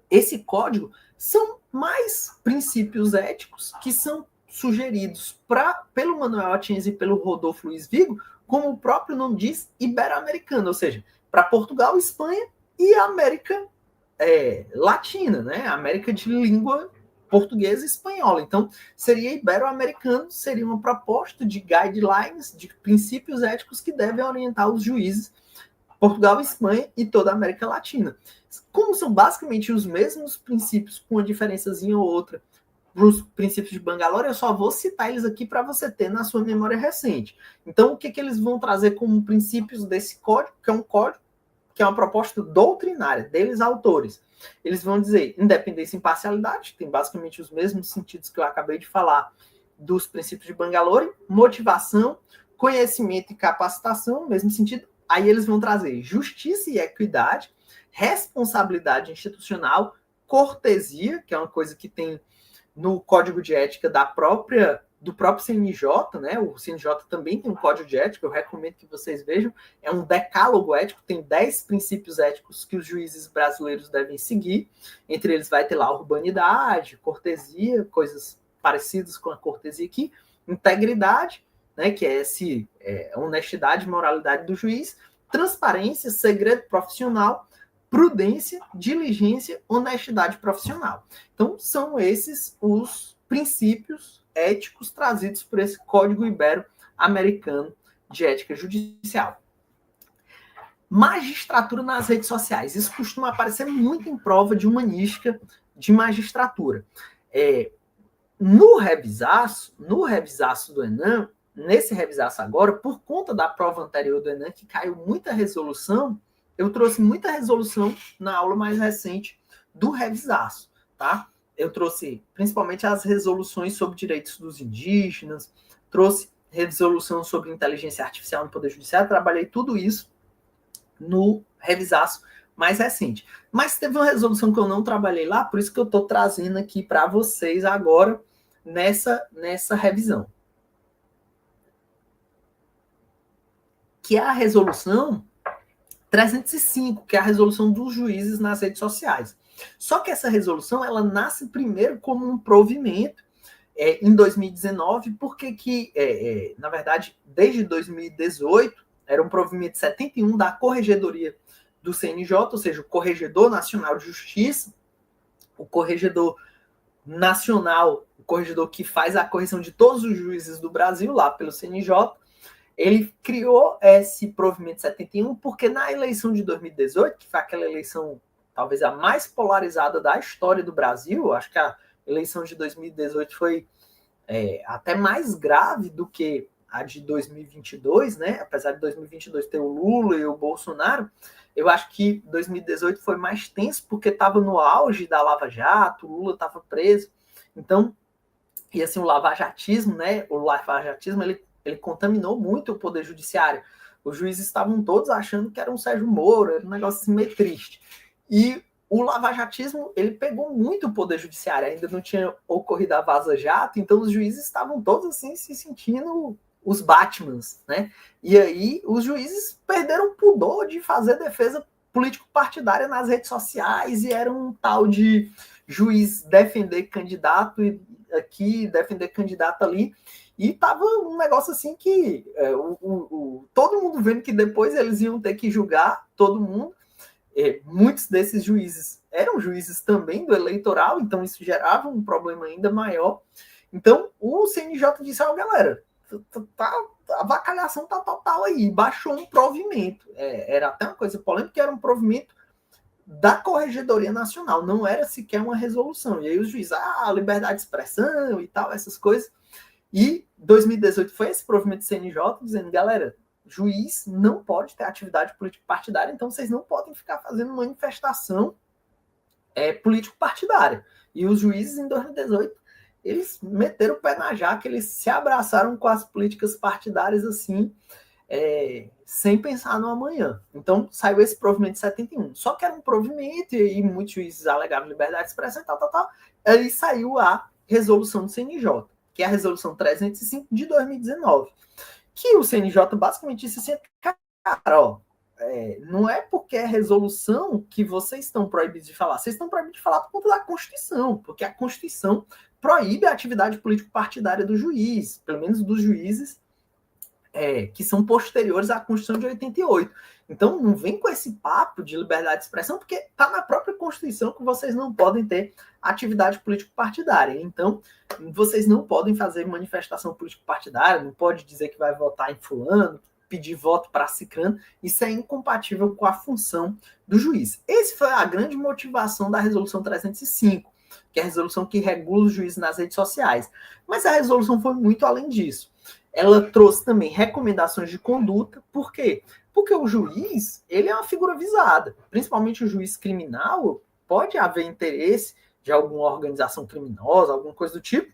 esse código são mais princípios éticos que são sugeridos pelo Manuel Atienza e pelo Rodolfo Luiz Vigo, como o próprio nome diz, ibero-americano, ou seja, para Portugal, Espanha e América Latina, né? América de língua portuguesa e espanhola. Então, seria ibero-americano, seria uma proposta de guidelines, de princípios éticos que devem orientar os juízes Portugal, Espanha e toda a América Latina. Como são basicamente os mesmos princípios, com uma diferençazinha ou outra, para os princípios de Bangalore, eu só vou citar eles aqui para você ter na sua memória recente. Então, o que eles vão trazer como princípios desse código, que é um código, que é uma proposta doutrinária deles, autores. Eles vão dizer independência e imparcialidade, tem basicamente os mesmos sentidos que eu acabei de falar dos princípios de Bangalore, motivação, conhecimento e capacitação, mesmo sentido. Aí eles vão trazer justiça e equidade, responsabilidade institucional, cortesia, que é uma coisa que tem no código de ética do próprio CNJ, né? O CNJ também tem um código de ética, eu recomendo que vocês vejam. É um decálogo ético, tem 10 princípios éticos que os juízes brasileiros devem seguir. Entre eles vai ter lá urbanidade, cortesia, coisas parecidas com a cortesia aqui, integridade, né? Que é honestidade e moralidade do juiz, transparência, segredo profissional, prudência, diligência, honestidade profissional. Então, são esses os princípios éticos trazidos por esse Código Ibero-Americano de Ética Judicial. Magistratura nas redes sociais. Isso costuma aparecer muito em prova de humanística de magistratura. No revisaço do Enem, nesse revisaço agora, por conta da prova anterior do Enem, que caiu muita resolução, eu trouxe muita resolução na aula mais recente do revisaço, tá? Eu trouxe principalmente as resoluções sobre direitos dos indígenas, trouxe resolução sobre inteligência artificial no Poder Judiciário, trabalhei tudo isso no revisaço mais recente. Mas teve uma resolução que eu não trabalhei lá, por isso que eu estou trazendo aqui para vocês agora nessa revisão. Que é a resolução 305, que é a resolução dos juízes nas redes sociais. Só que essa resolução, ela nasce primeiro como um provimento em 2019, porque na verdade, desde 2018, era um provimento 71 da Corregedoria do CNJ, ou seja, o Corregedor Nacional de Justiça, o Corregedor Nacional, o corregedor que faz a correção de todos os juízes do Brasil, lá pelo CNJ, ele criou esse provimento 71 porque na eleição de 2018, que foi aquela eleição talvez a mais polarizada da história do Brasil, acho que a eleição de 2018 foi até mais grave do que a de 2022, né? Apesar de 2022 ter o Lula e o Bolsonaro, eu acho que 2018 foi mais tenso porque estava no auge da Lava Jato, o Lula estava preso. Então, e assim, o lavajatismo, né? O lavajatismo, ele contaminou muito o Poder Judiciário. Os juízes estavam todos achando que era um Sérgio Moro, era um negócio assim meio triste. E o lavajatismo, ele pegou muito o Poder Judiciário, ainda não tinha ocorrido a Vaza Jato, então os juízes estavam todos assim se sentindo os Batmans, né? E aí os juízes perderam o pudor de fazer defesa político-partidária nas redes sociais, e era um tal de juiz defender candidato aqui, defender candidato ali, e tava um negócio assim que todo mundo vendo que depois eles iam ter que julgar todo mundo. Muitos desses juízes eram juízes também do eleitoral, então isso gerava um problema ainda maior. Então o CNJ disse, galera, a avacalhação tá total aí, baixou um provimento. Era até uma coisa polêmica, que era um provimento da Corregedoria Nacional, não era sequer uma resolução. E aí os juízes, liberdade de expressão e tal, essas coisas. E 2018 foi esse provimento do CNJ dizendo, galera, juiz não pode ter atividade político-partidária, então vocês não podem ficar fazendo manifestação político-partidária. E os juízes, em 2018, eles meteram o pé na jaca, eles se abraçaram com as políticas partidárias assim, sem pensar no amanhã. Então, saiu esse provimento de 71. Só que era um provimento, e muitos juízes alegavam liberdade de expressão e tal. aí saiu a resolução do CNJ, que é a resolução 305 de 2019, que o CNJ basicamente disse assim, cara, ó, não é porque é resolução que vocês estão proibidos de falar, vocês estão proibidos de falar por conta da Constituição, porque a Constituição proíbe a atividade político-partidária do juiz, pelo menos dos juízes que são posteriores à Constituição de 88. Então, não vem com esse papo de liberdade de expressão, porque está na própria Constituição que vocês não podem ter atividade político-partidária. Então, vocês não podem fazer manifestação político-partidária, não pode dizer que vai votar em fulano, pedir voto para ciclano, isso é incompatível com a função do juiz. Essa foi a grande motivação da Resolução 305, que é a resolução que regula os juízes nas redes sociais. Mas a resolução foi muito além disso. Ela trouxe também recomendações de conduta. Por quê? Porque o juiz, ele é uma figura visada. Principalmente o juiz criminal, pode haver interesse de alguma organização criminosa, alguma coisa do tipo,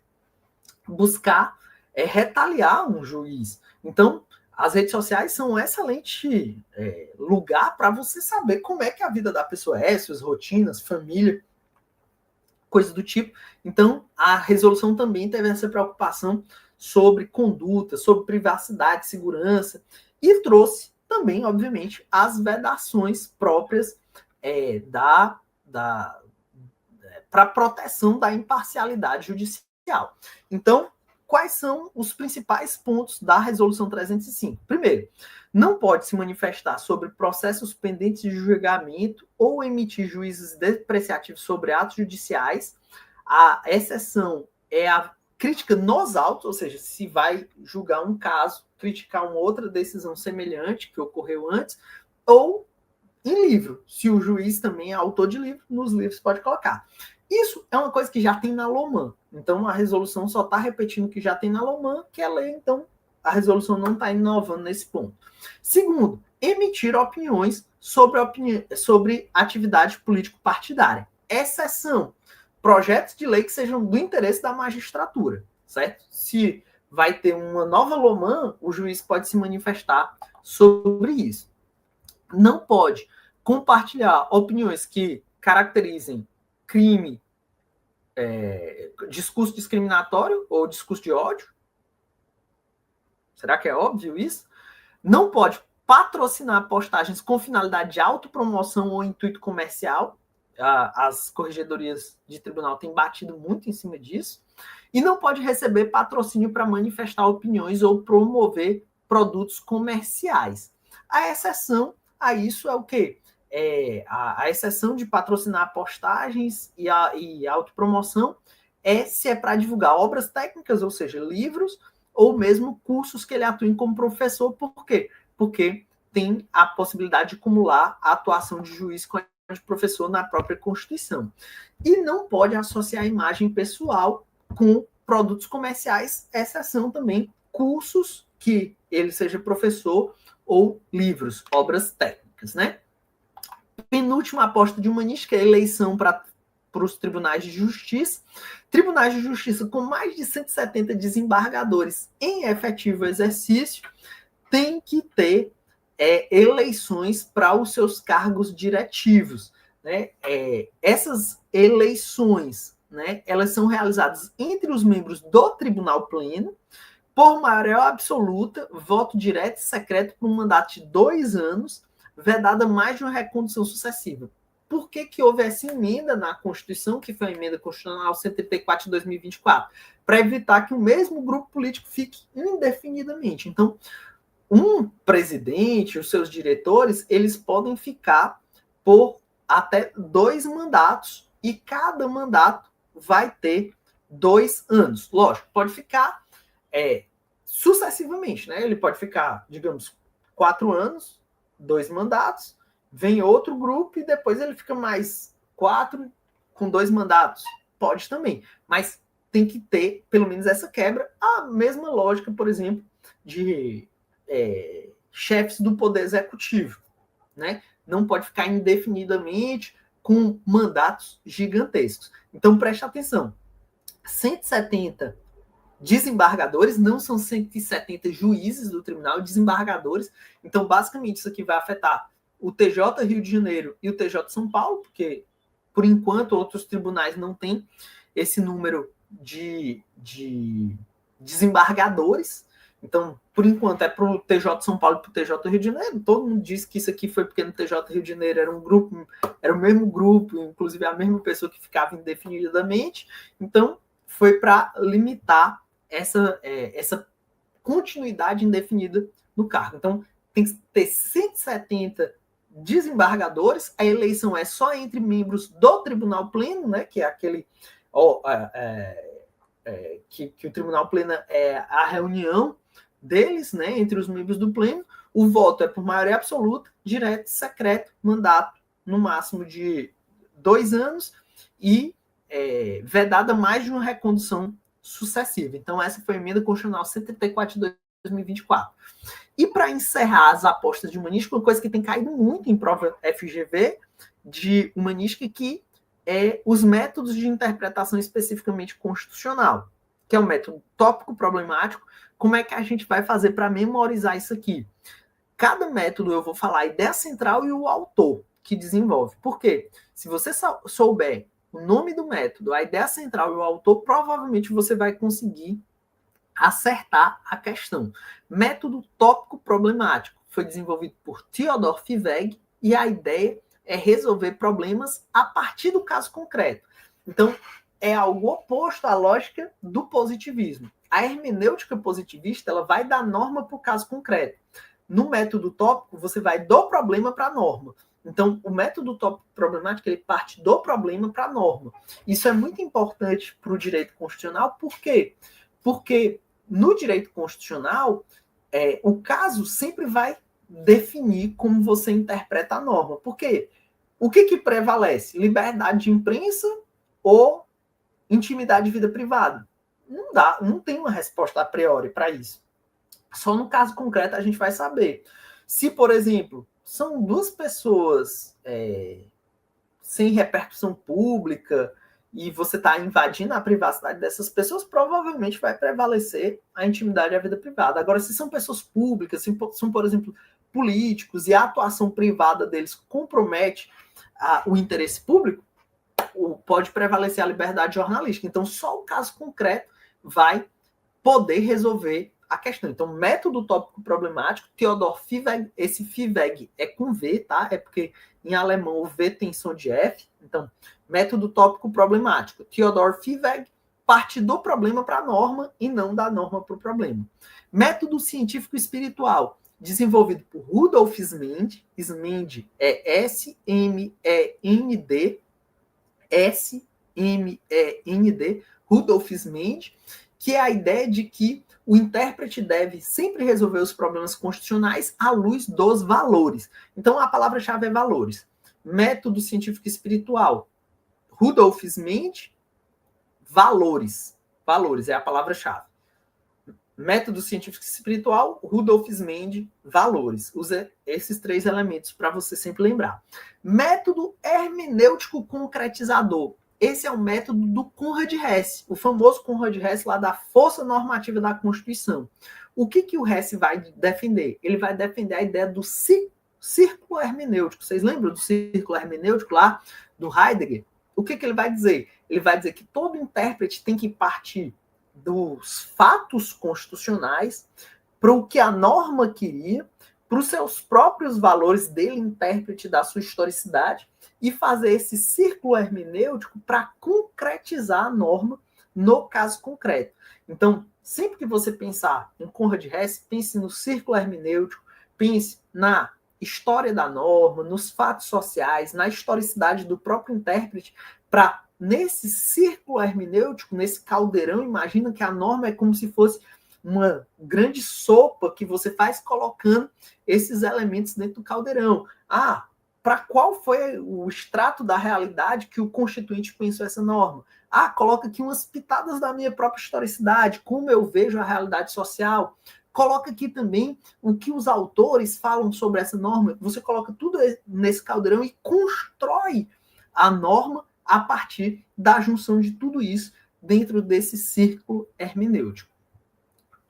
buscar retaliar um juiz. Então, as redes sociais são um excelente lugar para você saber como é que a vida da pessoa é, suas rotinas, família, coisas do tipo. Então, a resolução também teve essa preocupação sobre conduta, sobre privacidade, segurança, e trouxe também, obviamente, as vedações próprias para proteção da imparcialidade judicial. Então, quais são os principais pontos da Resolução 305? Primeiro, não pode se manifestar sobre processos pendentes de julgamento ou emitir juízos depreciativos sobre atos judiciais. A exceção é a crítica nos autos, ou seja, se vai julgar um caso, criticar uma outra decisão semelhante que ocorreu antes, ou em livro. Se o juiz também é autor de livro, nos livros pode colocar. Isso é uma coisa que já tem na LOMAN. Então, a resolução só está repetindo o que já tem na LOMAN, que é lei, então resolução não está inovando nesse ponto. Segundo, emitir opiniões sobre atividade político-partidária. Exceção, projetos de lei que sejam do interesse da magistratura, certo? Se vai ter uma nova LOMAN, o juiz pode se manifestar sobre isso. Não pode compartilhar opiniões que caracterizem crime, discurso discriminatório ou discurso de ódio. Será que é óbvio isso? Não pode patrocinar postagens com finalidade de autopromoção ou intuito comercial. As corregedorias de tribunal têm batido muito em cima disso. E não pode receber patrocínio para manifestar opiniões ou promover produtos comerciais. A exceção a isso é o quê? A exceção de patrocinar postagens e autopromoção se é para divulgar obras técnicas, ou seja, livros, ou mesmo cursos que ele atue como professor. Por quê? Porque tem a possibilidade de acumular a atuação de juiz com a de professor na própria Constituição. E não pode associar a imagem pessoal com produtos comerciais, exceção também cursos que ele seja professor ou livros, obras técnicas, né? Penúltima aposta de humanística é a eleição para os tribunais de justiça. Tribunais de justiça com mais de 170 desembargadores em efetivo exercício tem que ter eleições para os seus cargos diretivos, né? Essas eleições, né, elas são realizadas entre os membros do Tribunal Pleno, por maioria absoluta, voto direto e secreto por um mandato de 2 anos, vedada mais de uma recondução sucessiva. Por que houve essa emenda na Constituição, que foi a emenda constitucional 134 de 2024? Para evitar que o mesmo grupo político fique indefinidamente. Então, um presidente, os seus diretores, eles podem ficar por até 2 mandatos, e cada mandato vai ter 2 anos. Lógico, pode ficar sucessivamente, né? Ele pode ficar, digamos, 4 anos, 2 mandatos, vem outro grupo e depois ele fica mais 4 com 2 mandatos. Pode também, mas tem que ter pelo menos essa quebra. A mesma lógica, por exemplo, de chefes do poder executivo, né? Não pode ficar indefinidamente com mandatos gigantescos. Então preste atenção, 170 desembargadores, não são 170 juízes do tribunal, desembargadores. Então, basicamente, isso aqui vai afetar o TJ Rio de Janeiro e o TJ São Paulo, porque, por enquanto, outros tribunais não têm esse número de desembargadores. Então, por enquanto, é para o TJ São Paulo e para o TJ Rio de Janeiro. Todo mundo disse que isso aqui foi porque no TJ Rio de Janeiro era um grupo, era o mesmo grupo, inclusive a mesma pessoa que ficava indefinidamente. Então, foi para limitar essa continuidade indefinida no cargo. Então, tem que ter 170 desembargadores. A eleição é só entre membros do Tribunal Pleno, né, que é aquele que o Tribunal Pleno é a reunião deles, né, entre os membros do Pleno. O voto é por maioria absoluta, direto, secreto, mandato no máximo de 2 anos e vedada mais de uma recondução sucessiva. Então, essa foi a emenda constitucional 134 de 2024. E para encerrar as apostas de humanística, uma coisa que tem caído muito em prova FGV de humanística, que é os métodos de interpretação especificamente constitucional, que é o método tópico problemático. Como é que a gente vai fazer para memorizar isso aqui? Cada método eu vou falar a ideia central e o autor que desenvolve. Por quê? Se você souber o nome do método, a ideia central e o autor, provavelmente você vai conseguir acertar a questão. Método tópico problemático foi desenvolvido por Theodor Fiveg e a ideia é resolver problemas a partir do caso concreto. Então, é algo oposto à lógica do positivismo. A hermenêutica positivista, ela vai da norma para o caso concreto. No método tópico, você vai do problema para a norma. Então, o método tópico problemático, ele parte do problema para a norma. Isso é muito importante para o direito constitucional. Por quê? Porque no direito constitucional, o caso sempre vai definir como você interpreta a norma. Por quê? O que prevalece? Liberdade de imprensa ou intimidade de vida privada? Não tem uma resposta a priori para isso. Só no caso concreto a gente vai saber. Se, por exemplo, são duas pessoas sem repercussão pública e você está invadindo a privacidade dessas pessoas, provavelmente vai prevalecer a intimidade e a vida privada. Agora, se são pessoas públicas, se são, por exemplo, políticos e a atuação privada deles compromete o interesse público, pode prevalecer a liberdade jornalística. Então, só o caso concreto vai poder resolver a questão. Então, método tópico problemático, Theodor Fiveg, esse Fiveg é com V, tá? É porque em alemão o V tem som de F. Então, método tópico problemático, Theodor Fiveg, parte do problema para a norma e não da norma para o problema. Método científico espiritual, desenvolvido por Rudolf Smend. Smend é S-M-E-N-D, S-M-E-N-D, Rudolf Smend, que é a ideia de que o intérprete deve sempre resolver os problemas constitucionais à luz dos valores. Então, a palavra-chave é valores. Método científico espiritual, Rudolf Smend, valores. Valores é a palavra-chave. Método científico espiritual, Rudolf Smend, valores. Usa esses 3 elementos para você sempre lembrar. Método hermenêutico concretizador. Esse é o método do Conrad Hesse, o famoso Conrad Hesse lá da força normativa da Constituição. O que o Hesse vai defender? Ele vai defender a ideia do círculo hermenêutico. Vocês lembram do círculo hermenêutico lá do Heidegger? O que ele vai dizer? Ele vai dizer que todo intérprete tem que partir dos fatos constitucionais para o que a norma queria, para os seus próprios valores dele, intérprete da sua historicidade, e fazer esse círculo hermenêutico para concretizar a norma no caso concreto. Então, sempre que você pensar em Conrad Hesse, pense no círculo hermenêutico, pense na história da norma, nos fatos sociais, na historicidade do próprio intérprete, para, nesse círculo hermenêutico, nesse caldeirão, imagina que a norma é como se fosse uma grande sopa que você faz colocando esses elementos dentro do caldeirão. Para qual foi o extrato da realidade que o Constituinte pensou essa norma? Coloca aqui umas pitadas da minha própria historicidade, como eu vejo a realidade social. Coloca aqui também o que os autores falam sobre essa norma. Você coloca tudo nesse caldeirão e constrói a norma a partir da junção de tudo isso dentro desse círculo hermenêutico.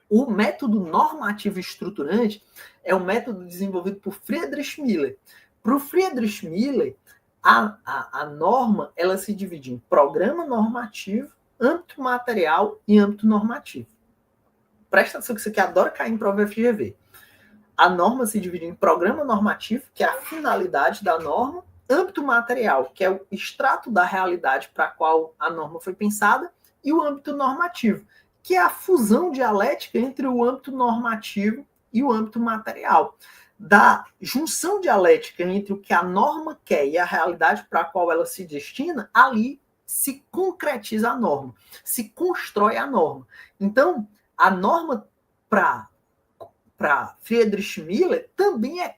O método normativo estruturante é um método desenvolvido por Friedrich Miller. Para o Friedrich Miller, a norma ela se divide em programa normativo âmbito material e âmbito normativo. Presta atenção que isso aqui adora cair em prova FGV. A norma se divide em programa normativo, que é a finalidade da norma, âmbito material, que é o extrato da realidade para a qual a norma foi pensada, e o âmbito normativo, que é a fusão dialética entre o âmbito normativo e o âmbito material. Da junção dialética entre o que a norma quer e a realidade para a qual ela se destina, ali se concretiza a norma, se constrói a norma. Então, a norma para Friedrich Miller também é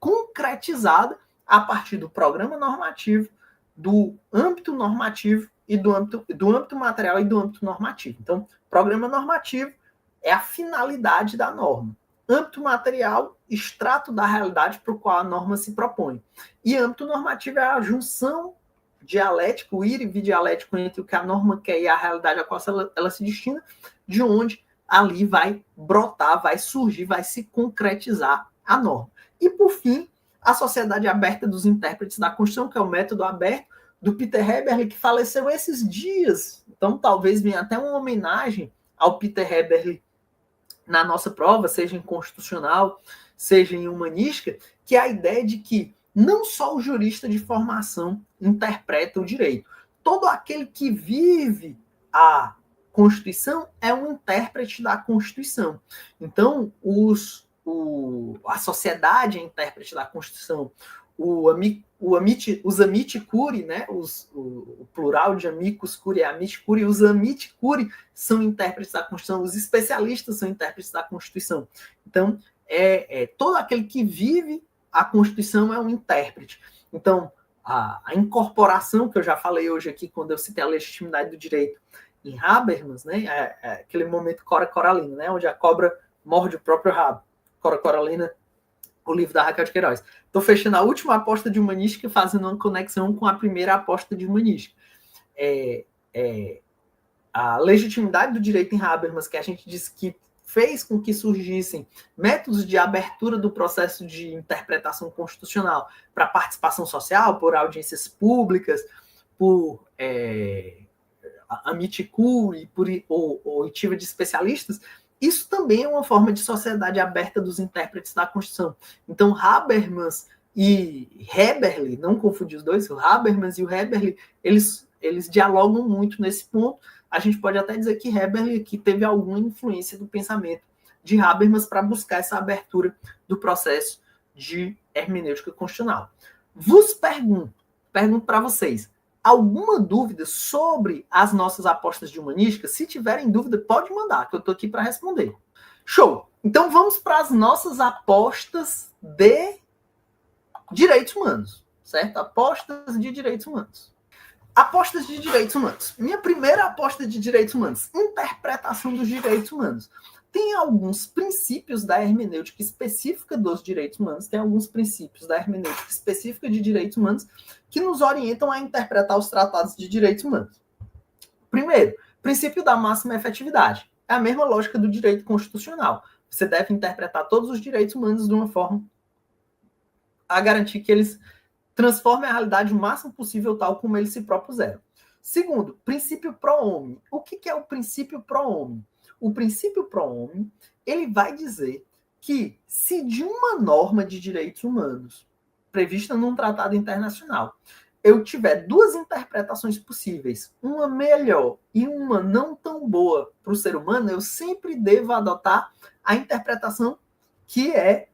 concretizada a partir do programa normativo, do âmbito normativo e do âmbito material e do âmbito normativo. Então, programa normativo é a finalidade da norma. Âmbito material, extrato da realidade para o qual a norma se propõe. E âmbito normativo é a junção dialética, o ir e vir dialético entre o que a norma quer e a realidade a qual ela se destina, de onde ali vai brotar, vai surgir, vai se concretizar a norma. E, por fim, a Sociedade Aberta dos Intérpretes da Constituição, que é o método aberto do Peter Heberle, que faleceu esses dias. Então, talvez venha até uma homenagem ao Peter Heberle na nossa prova, seja em constitucional, seja em humanística, que é a ideia de que não só o jurista de formação interpreta o direito. Todo aquele que vive a Constituição é um intérprete da Constituição. Então, a sociedade é intérprete da Constituição. Os amici curiae, né? O plural de amicus curiae é amici curiae, os amici curiae são intérpretes da Constituição, os especialistas são intérpretes da Constituição. Então, todo aquele que vive a Constituição é um intérprete. Então, a incorporação, que eu já falei hoje aqui, quando eu citei a legitimidade do direito, em Habermas, né, aquele momento Cora Coralina, né, onde a cobra morde o próprio rabo. Cora Coralina, o livro da Raquel de Queiroz. Estou fechando a última aposta de humanística e fazendo uma conexão com a primeira aposta de humanística. A legitimidade do direito em Habermas, que a gente disse que fez com que surgissem métodos de abertura do processo de interpretação constitucional para participação social, por audiências públicas, por amici curiae, por oitiva de especialistas, isso também é uma forma de sociedade aberta dos intérpretes da Constituição. Então, Habermas e Heberle, não confundir os dois, o Habermas e o Heberle, eles dialogam muito nesse ponto. A gente pode até dizer que Heberle que teve alguma influência do pensamento de Habermas para buscar essa abertura do processo de hermenêutica constitucional. Vos pergunto para vocês, alguma dúvida sobre as nossas apostas de humanística? Se tiverem dúvida, pode mandar, que eu estou aqui para responder. Show! Então vamos para as nossas apostas de direitos humanos, certo? Apostas de direitos humanos. Apostas de direitos humanos. Minha primeira aposta de direitos humanos, interpretação dos direitos humanos. Tem alguns princípios da hermenêutica específica dos direitos humanos, tem alguns princípios da hermenêutica específica de direitos humanos que nos orientam a interpretar os tratados de direitos humanos. Primeiro, princípio da máxima efetividade. É a mesma lógica do direito constitucional. Você deve interpretar todos os direitos humanos de uma forma a garantir que eles transformem a realidade o máximo possível tal como eles se propuseram. Segundo, princípio pro homine. O que é o princípio pro homine? O princípio pro homine, ele vai dizer que se de uma norma de direitos humanos prevista num tratado internacional, eu tiver duas interpretações possíveis, uma melhor e uma não tão boa para o ser humano, eu sempre devo adotar a interpretação que é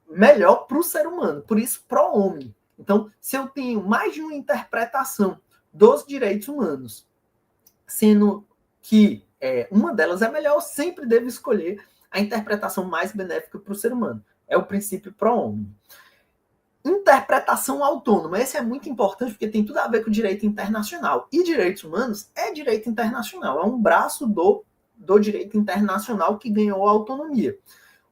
melhor para o ser humano. Por isso, pro homine. Então, se eu tenho mais de uma interpretação dos direitos humanos, sendo que uma delas é melhor, eu sempre devo escolher a interpretação mais benéfica para o ser humano. É o princípio pro homine. Interpretação autônoma. Esse é muito importante porque tem tudo a ver com direito internacional. E direitos humanos é direito internacional. É um braço do direito internacional que ganhou autonomia.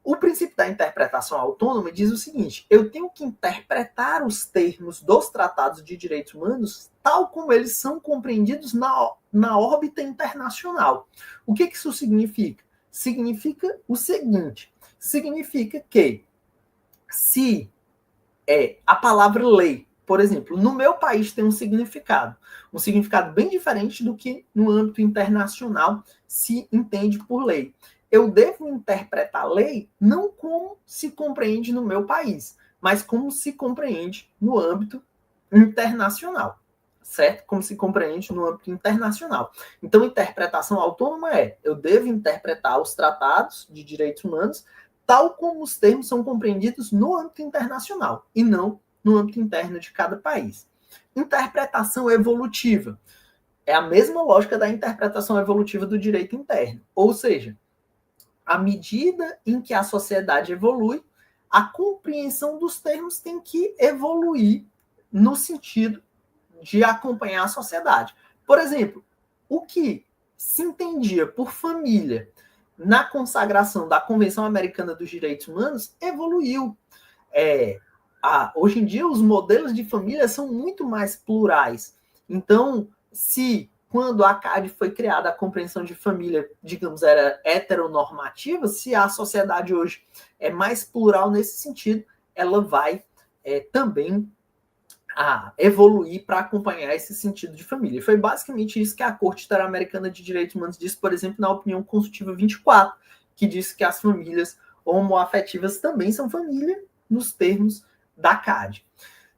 O princípio da interpretação autônoma diz o seguinte: eu tenho que interpretar os termos dos tratados de direitos humanos tal como eles são compreendidos na órbita internacional. O que isso significa? Significa o seguinte: significa que se a palavra lei, por exemplo, no meu país tem um significado bem diferente do que no âmbito internacional se entende por lei. Eu devo interpretar a lei não como se compreende no meu país, mas como se compreende no âmbito internacional, certo? Como se compreende no âmbito internacional. Então, interpretação autônoma eu devo interpretar os tratados de direitos humanos tal como os termos são compreendidos no âmbito internacional e não no âmbito interno de cada país. Interpretação evolutiva é a mesma lógica da interpretação evolutiva do direito interno, ou seja, à medida em que a sociedade evolui, a compreensão dos termos tem que evoluir no sentido de acompanhar a sociedade. Por exemplo, o que se entendia por família na consagração da Convenção Americana dos Direitos Humanos evoluiu. Hoje em dia, os modelos de família são muito mais plurais. Então, se quando a CAD foi criada, a compreensão de família, digamos, era heteronormativa, se a sociedade hoje é mais plural nesse sentido, ela vai também evoluir para acompanhar esse sentido de família. E foi basicamente isso que a Corte Interamericana de Direitos Humanos disse, por exemplo, na opinião consultiva 24, que disse que as famílias homoafetivas também são família nos termos da CAD.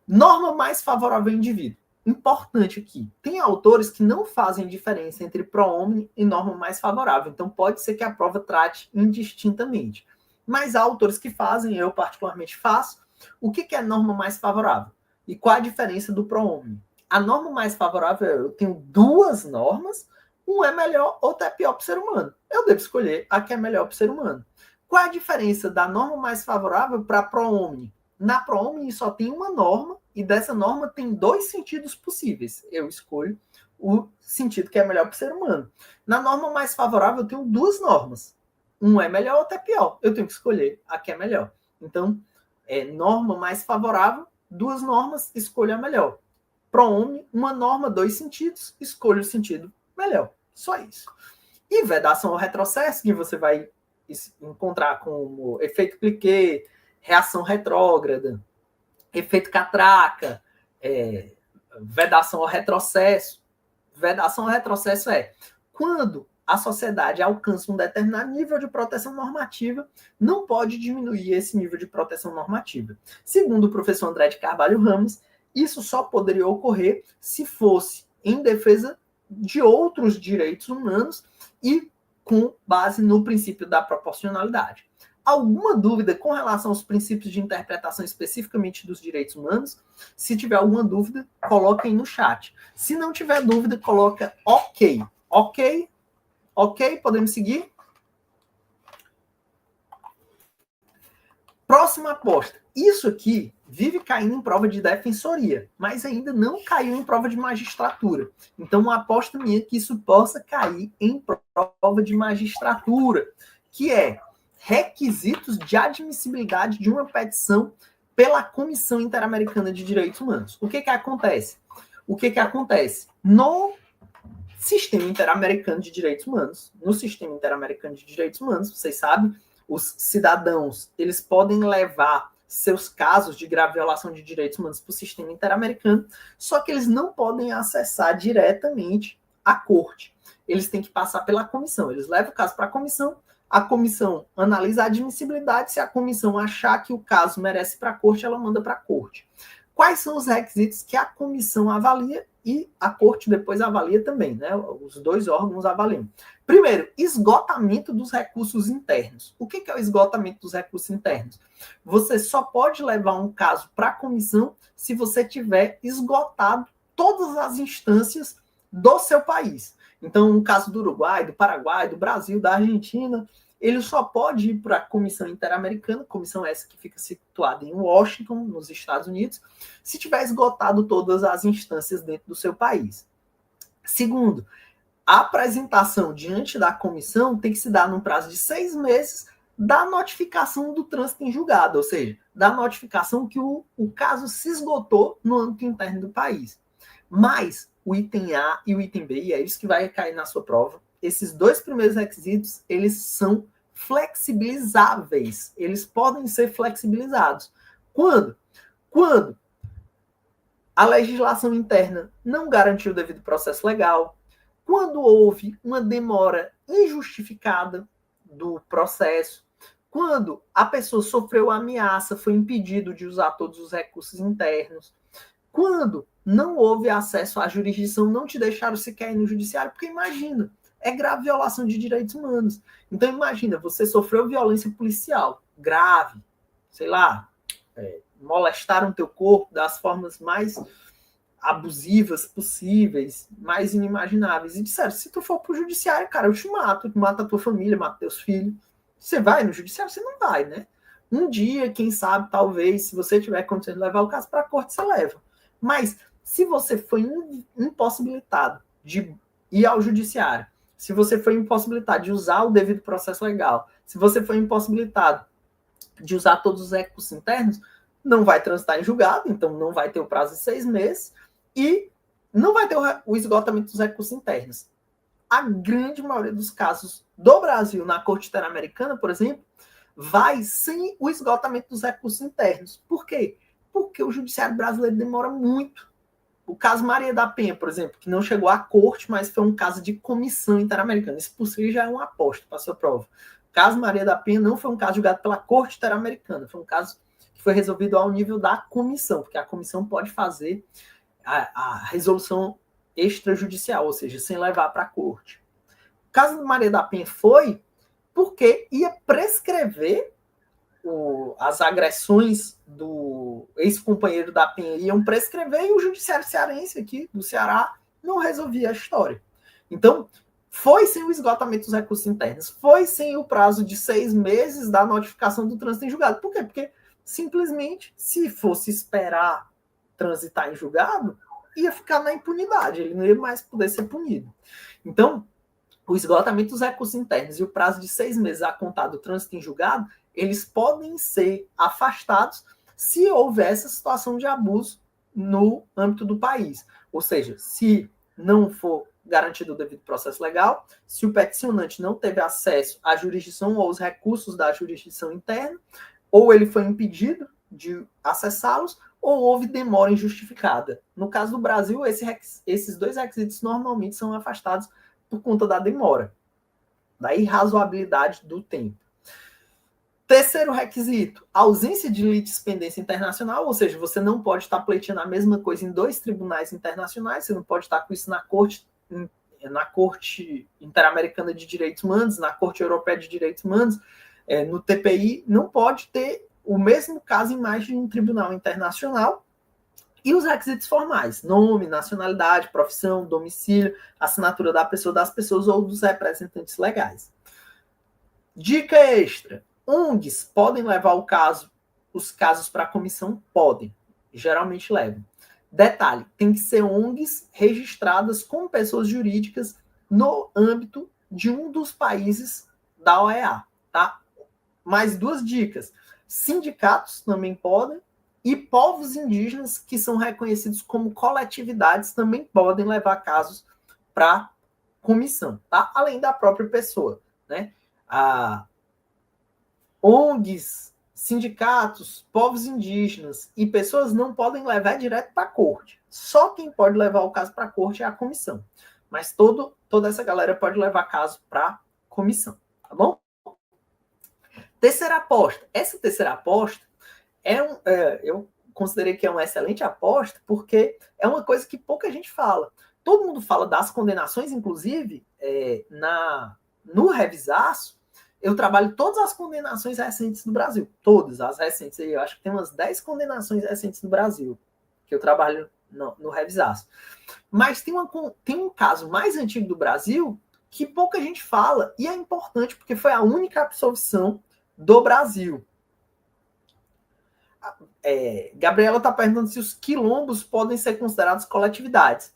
Norma mais favorável ao indivíduo. Importante aqui, tem autores que não fazem diferença entre pro-homem e norma mais favorável, então pode ser que a prova trate indistintamente. Mas há autores que fazem, eu particularmente faço. O que é norma mais favorável? E qual a diferença do pro-homem? A norma mais favorável eu tenho duas normas, um é melhor, outro é pior para o ser humano. Eu devo escolher a que é melhor para o ser humano. Qual é a diferença da norma mais favorável para pro-homem? Na pro-homem só tem uma norma, e dessa norma tem dois sentidos possíveis. Eu escolho o sentido que é melhor para o ser humano. Na norma mais favorável, eu tenho duas normas. Um é melhor, outro é pior. Eu tenho que escolher a que é melhor. Então, norma mais favorável, duas normas, escolha a melhor. Pro-homem, uma norma, dois sentidos, escolha o sentido melhor. Só isso. E vedação ao retrocesso, que você vai encontrar como efeito cliquet, reação retrógrada, efeito catraca, vedação ao retrocesso. Vedação ao retrocesso quando a sociedade alcança um determinado nível de proteção normativa, não pode diminuir esse nível de proteção normativa. Segundo o professor André de Carvalho Ramos, isso só poderia ocorrer se fosse em defesa de outros direitos humanos e com base no princípio da proporcionalidade. Alguma dúvida com relação aos princípios de interpretação especificamente dos direitos humanos? Se tiver alguma dúvida, coloquem no chat. Se não tiver dúvida, coloca ok. Ok? Ok? Podemos seguir? Próxima aposta. Isso aqui vive caindo em prova de defensoria, mas ainda não caiu em prova de magistratura. Então, uma aposta minha é que isso possa cair em prova de magistratura, que é requisitos de admissibilidade de uma petição pela Comissão Interamericana de Direitos Humanos. O que acontece? No Sistema Interamericano de Direitos Humanos, vocês sabem, os cidadãos, eles podem levar seus casos de grave violação de direitos humanos para o sistema interamericano, só que eles não podem acessar diretamente a corte. Eles têm que passar pela comissão. Eles levam o caso para a comissão analisa a admissibilidade, se a comissão achar que o caso merece para a corte, ela manda para a corte. Quais são os requisitos que a comissão avalia e a corte depois avalia também, né? Os dois órgãos avaliam. Primeiro, esgotamento dos recursos internos. O que é o esgotamento dos recursos internos? Você só pode levar um caso para a comissão se você tiver esgotado todas as instâncias do seu país. Então, no caso do Uruguai, do Paraguai, do Brasil, da Argentina, ele só pode ir para a Comissão Interamericana, comissão essa que fica situada em Washington, nos Estados Unidos, se tiver esgotado todas as instâncias dentro do seu país. Segundo, a apresentação diante da comissão tem que se dar num prazo de 6 meses da notificação do trânsito em julgado, ou seja, da notificação que o caso se esgotou no âmbito interno do país. Mas o item A e o item B, e é isso que vai cair na sua prova, esses dois primeiros requisitos, eles são flexibilizáveis. Eles podem ser flexibilizados. Quando A legislação interna não garantiu o devido processo legal. Quando houve uma demora injustificada do processo, quando a pessoa sofreu ameaça, foi impedido de usar todos os recursos internos, quando não houve acesso à jurisdição, não te deixaram sequer ir no judiciário, porque imagina, é grave violação de direitos humanos. Então imagina, você sofreu violência policial, grave, sei lá, molestaram teu corpo das formas mais abusivas possíveis, mais inimagináveis. E disseram, se tu for pro judiciário, cara, eu te mato, mata a tua família, mata teus filhos. Você vai no judiciário? Você não vai, né? Um dia, quem sabe, talvez, se você tiver condições de levar o caso para a corte, você leva. Mas, se você foi impossibilitado de ir ao judiciário, se você foi impossibilitado de usar o devido processo legal, se você foi impossibilitado de usar todos os recursos internos, não vai transitar em julgado, então não vai ter o prazo de 6 meses, e não vai ter o esgotamento dos recursos internos. A grande maioria dos casos do Brasil na Corte Interamericana, por exemplo, vai sem o esgotamento dos recursos internos. Por quê? Porque o judiciário brasileiro demora muito. O caso Maria da Penha, por exemplo, que não chegou à corte, mas foi um caso de comissão interamericana. Isso por si já é uma aposta para a sua prova. O caso Maria da Penha não foi um caso julgado pela Corte Interamericana, foi um caso que foi resolvido ao nível da comissão, porque a comissão pode fazer a resolução extrajudicial, ou seja, sem levar para a corte. O caso de Maria da Penha foi porque ia prescrever as agressões do ex-companheiro da Penha, iam prescrever, e o judiciário cearense aqui do Ceará não resolvia a história. Então, foi sem o esgotamento dos recursos internos, foi sem o prazo de 6 meses da notificação do trânsito em julgado. Por quê? Porque simplesmente, se fosse esperar transitar em julgado, ia ficar na impunidade, ele não ia mais poder ser punido. Então, o esgotamento dos recursos internos e o prazo de 6 meses a contar do trânsito em julgado, eles podem ser afastados se houver essa situação de abuso no âmbito do país. Ou seja, se não for garantido o devido processo legal, se o peticionante não teve acesso à jurisdição ou aos recursos da jurisdição interna, ou ele foi impedido de acessá-los, ou houve demora injustificada. No caso do Brasil, esses dois requisitos normalmente são afastados por conta da demora, da irrazoabilidade do tempo. Terceiro requisito, ausência de litispendência internacional, ou seja, você não pode estar pleiteando a mesma coisa em 2 tribunais internacionais, você não pode estar com isso na Corte Interamericana de Direitos Humanos, na Corte Europeia de Direitos Humanos, no TPI, não pode ter o mesmo caso em mais de um tribunal internacional. E os requisitos formais, nome, nacionalidade, profissão, domicílio, assinatura da pessoa, das pessoas ou dos representantes legais. Dica extra, ONGs podem levar os casos para a comissão? Podem, geralmente levam. Detalhe, tem que ser ONGs registradas como pessoas jurídicas no âmbito de um dos países da OEA, tá? Mais 2 dicas, sindicatos também podem, e povos indígenas que são reconhecidos como coletividades também podem levar casos para comissão, tá? Além da própria pessoa, né? ONGs, sindicatos, povos indígenas e pessoas não podem levar direto para a corte. Só quem pode levar o caso para a corte é a comissão. Mas toda essa galera pode levar caso para a comissão, tá bom? Terceira aposta. Essa terceira aposta eu considerei que é uma excelente aposta, porque é uma coisa que pouca gente fala. Todo mundo fala das condenações, inclusive, no Revisaço, eu trabalho todas as condenações recentes do Brasil. Todas as recentes. Eu acho que tem umas 10 condenações recentes do Brasil, que eu trabalho no Revisaço. Mas tem um caso mais antigo do Brasil que pouca gente fala, e é importante, porque foi a única absolvição do Brasil. Gabriela está perguntando se os quilombos podem ser considerados coletividades.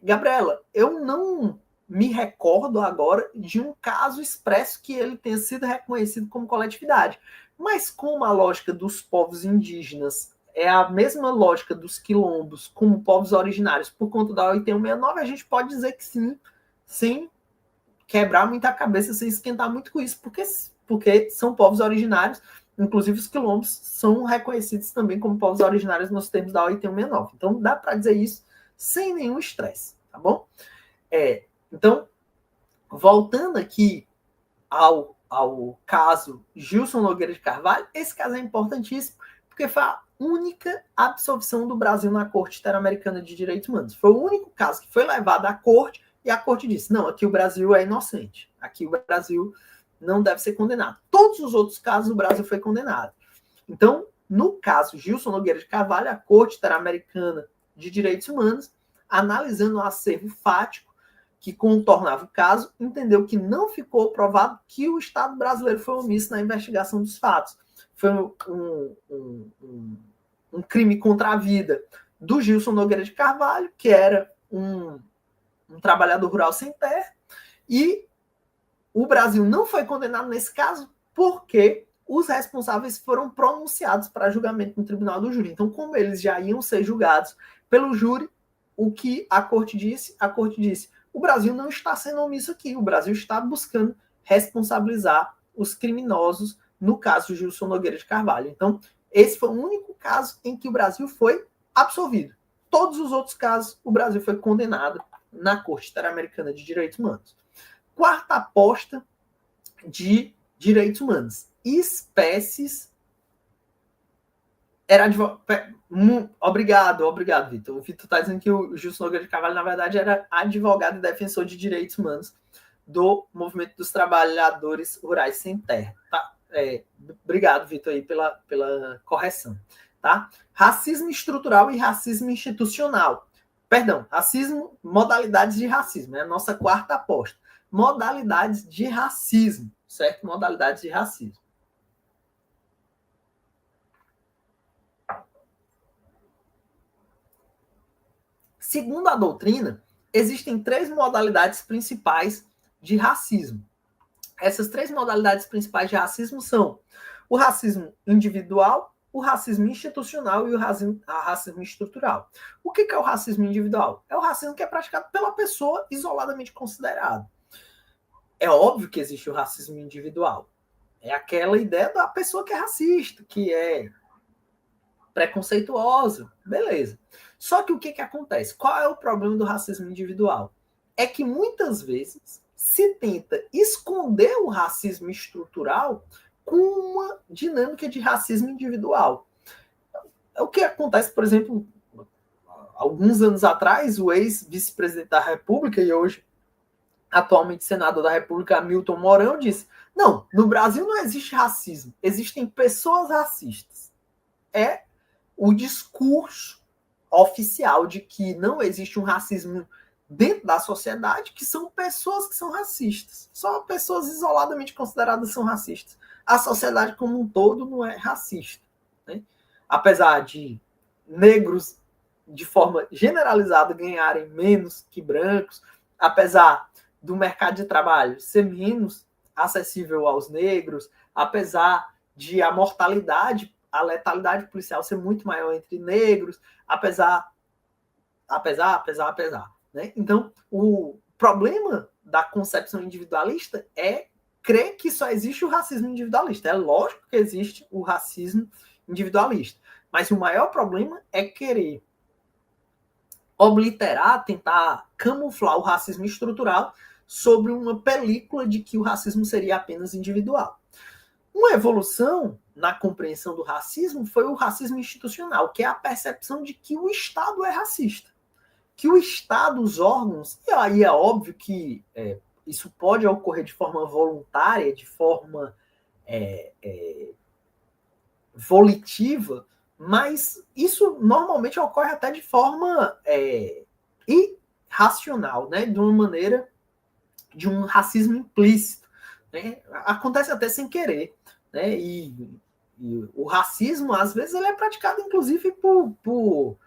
Gabriela, eu não me recordo agora de um caso expresso que ele tenha sido reconhecido como coletividade. Mas como a lógica dos povos indígenas é a mesma lógica dos quilombos como povos originários por conta da OIT 169, a gente pode dizer que sim, sem quebrar muita cabeça, sem esquentar muito com isso, porque são povos originários. inclusive os quilombos são reconhecidos também como povos originários nos termos da OIT 169. Então dá para dizer isso sem nenhum estresse, tá bom? Então, voltando aqui ao caso Gilson Nogueira de Carvalho, esse caso é importantíssimo, porque foi a única absolvição do Brasil na Corte Interamericana de Direitos Humanos. Foi o único caso que foi levado à corte e a corte disse, não, aqui o Brasil é inocente, aqui o Brasil não deve ser condenado. Todos os outros casos o Brasil foi condenado. Então, no caso Gilson Nogueira de Carvalho, a Corte Interamericana de Direitos Humanos, analisando o acervo fático que contornava o caso, entendeu que não ficou provado que o Estado brasileiro foi omisso na investigação dos fatos. Foi um crime contra a vida do Gilson Nogueira de Carvalho, que era um trabalhador rural sem terra, e o Brasil não foi condenado nesse caso porque os responsáveis foram pronunciados para julgamento no tribunal do júri. Então, como eles já iam ser julgados pelo júri, o que a corte disse? A corte disse, o Brasil não está sendo omisso aqui, o Brasil está buscando responsabilizar os criminosos no caso de Gilson Nogueira de Carvalho. Então, esse foi o único caso em que o Brasil foi absolvido. Todos os outros casos, o Brasil foi condenado na Corte Interamericana de Direitos Humanos. Quarta aposta de direitos humanos. Espécies. Era advogado. Obrigado, Vitor. O Vitor está dizendo que o Gilson Nogueira de Carvalho, na verdade, era advogado e defensor de direitos humanos do Movimento dos Trabalhadores Rurais Sem Terra. Tá? Obrigado, Vitor, aí pela correção. Tá? Racismo estrutural e racismo institucional. Perdão, racismo, modalidades de racismo. É a nossa quarta aposta. Modalidades de racismo, certo? Modalidades de racismo. Segundo a doutrina, existem 3 modalidades principais de racismo. Essas 3 modalidades principais de racismo são o racismo individual, o racismo institucional e o racismo estrutural. O que é o racismo individual? É o racismo que é praticado pela pessoa isoladamente considerada. É óbvio que existe o racismo individual. É aquela ideia da pessoa que é racista, que é preconceituosa. Beleza. Só que o que acontece? Qual é o problema do racismo individual? É que muitas vezes se tenta esconder o racismo estrutural com uma dinâmica de racismo individual. O que acontece, por exemplo, alguns anos atrás, o ex-vice-presidente da República e hoje atualmente senador da República, Hamilton Mourão, disse, não, no Brasil não existe racismo, existem pessoas racistas. É o discurso oficial de que não existe um racismo dentro da sociedade, que são pessoas que são racistas. Só pessoas isoladamente consideradas são racistas. A sociedade como um todo não é racista. Né? Apesar de negros, de forma generalizada, ganharem menos que brancos, apesar do mercado de trabalho ser menos acessível aos negros, apesar de a mortalidade, a letalidade policial ser muito maior entre negros, apesar. Né? Então, o problema da concepção individualista é crer que só existe o racismo individualista. É lógico que existe o racismo individualista, mas o maior problema é querer obliterar, tentar camuflar o racismo estrutural sobre uma película de que o racismo seria apenas individual. Uma evolução na compreensão do racismo foi o racismo institucional, que é a percepção de que o Estado é racista. Que o Estado, os órgãos, e aí é óbvio que isso pode ocorrer de forma voluntária, de forma volitiva, mas isso normalmente ocorre até de forma irracional, né? De uma maneira de um racismo implícito. Né? Acontece até sem querer. Né? E o racismo, às vezes, ele é praticado, inclusive, por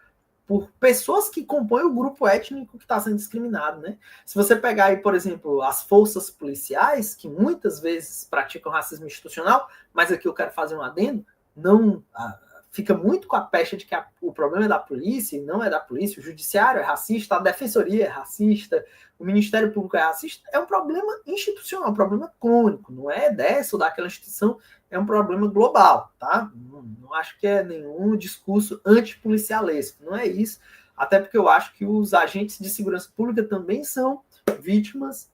pessoas que compõem o grupo étnico que está sendo discriminado. Né? Se você pegar aí, por exemplo, as forças policiais, que muitas vezes praticam racismo institucional, mas aqui eu quero fazer um adendo, não fica muito com a pecha de que o problema é da polícia, e não é da polícia, o judiciário é racista, a defensoria é racista, o Ministério Público é racista, é um problema institucional, um problema crônico, não é dessa ou daquela instituição, é um problema global, tá? Não acho que é nenhum discurso antipolicialesco, não é isso. Até porque eu acho que os agentes de segurança pública também são vítimas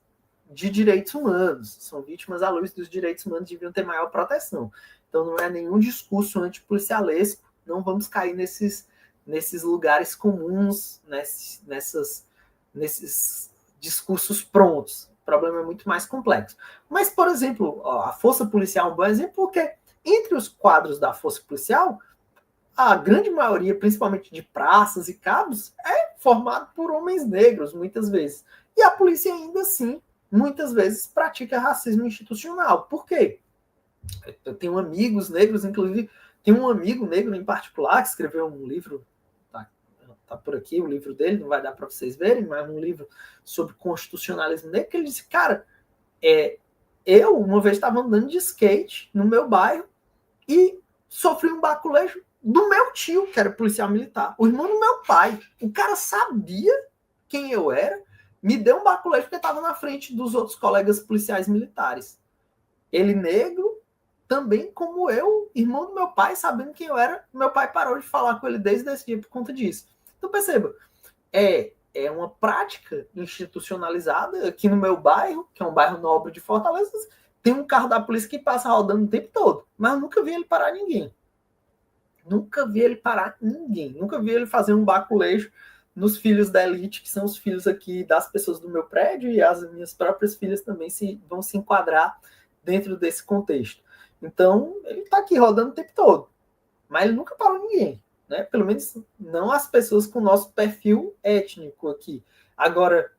de direitos humanos, são vítimas à luz dos direitos humanos, deviam ter maior proteção. Então não é nenhum discurso antipolicialesco, não vamos cair nesses lugares comuns, nesses discursos prontos. O problema é muito mais complexo. Mas, por exemplo, a força policial é um bom exemplo, porque entre os quadros da força policial, a grande maioria, principalmente de praças e cabos, é formado por homens negros, muitas vezes. E a polícia ainda assim, muitas vezes, pratica racismo institucional. Por quê? Eu tenho amigos negros, inclusive, tem um amigo negro em particular que escreveu um livro, tá por aqui o livro dele, não vai dar para vocês verem, mas um livro sobre constitucionalismo negro, que ele disse, cara, eu uma vez estava andando de skate no meu bairro e sofri um baculejo do meu tio, que era policial militar, o irmão do meu pai. O cara sabia quem eu era, me deu um baculejo porque estava na frente dos outros colegas policiais militares. Ele negro, também como eu, irmão do meu pai, sabendo quem eu era, meu pai parou de falar com ele desde esse dia por conta disso. Então perceba, é uma prática institucionalizada aqui no meu bairro, que é um bairro nobre de Fortaleza, tem um carro da polícia que passa rodando o tempo todo, mas eu nunca vi ele parar ninguém. Nunca vi ele parar ninguém. Nunca vi ele fazer um baculejo nos filhos da elite, que são os filhos aqui das pessoas do meu prédio, e as minhas próprias filhas também vão se enquadrar dentro desse contexto. Então, ele está aqui rodando o tempo todo, mas ele nunca parou ninguém, né? Pelo menos não as pessoas com o nosso perfil étnico aqui. Agora,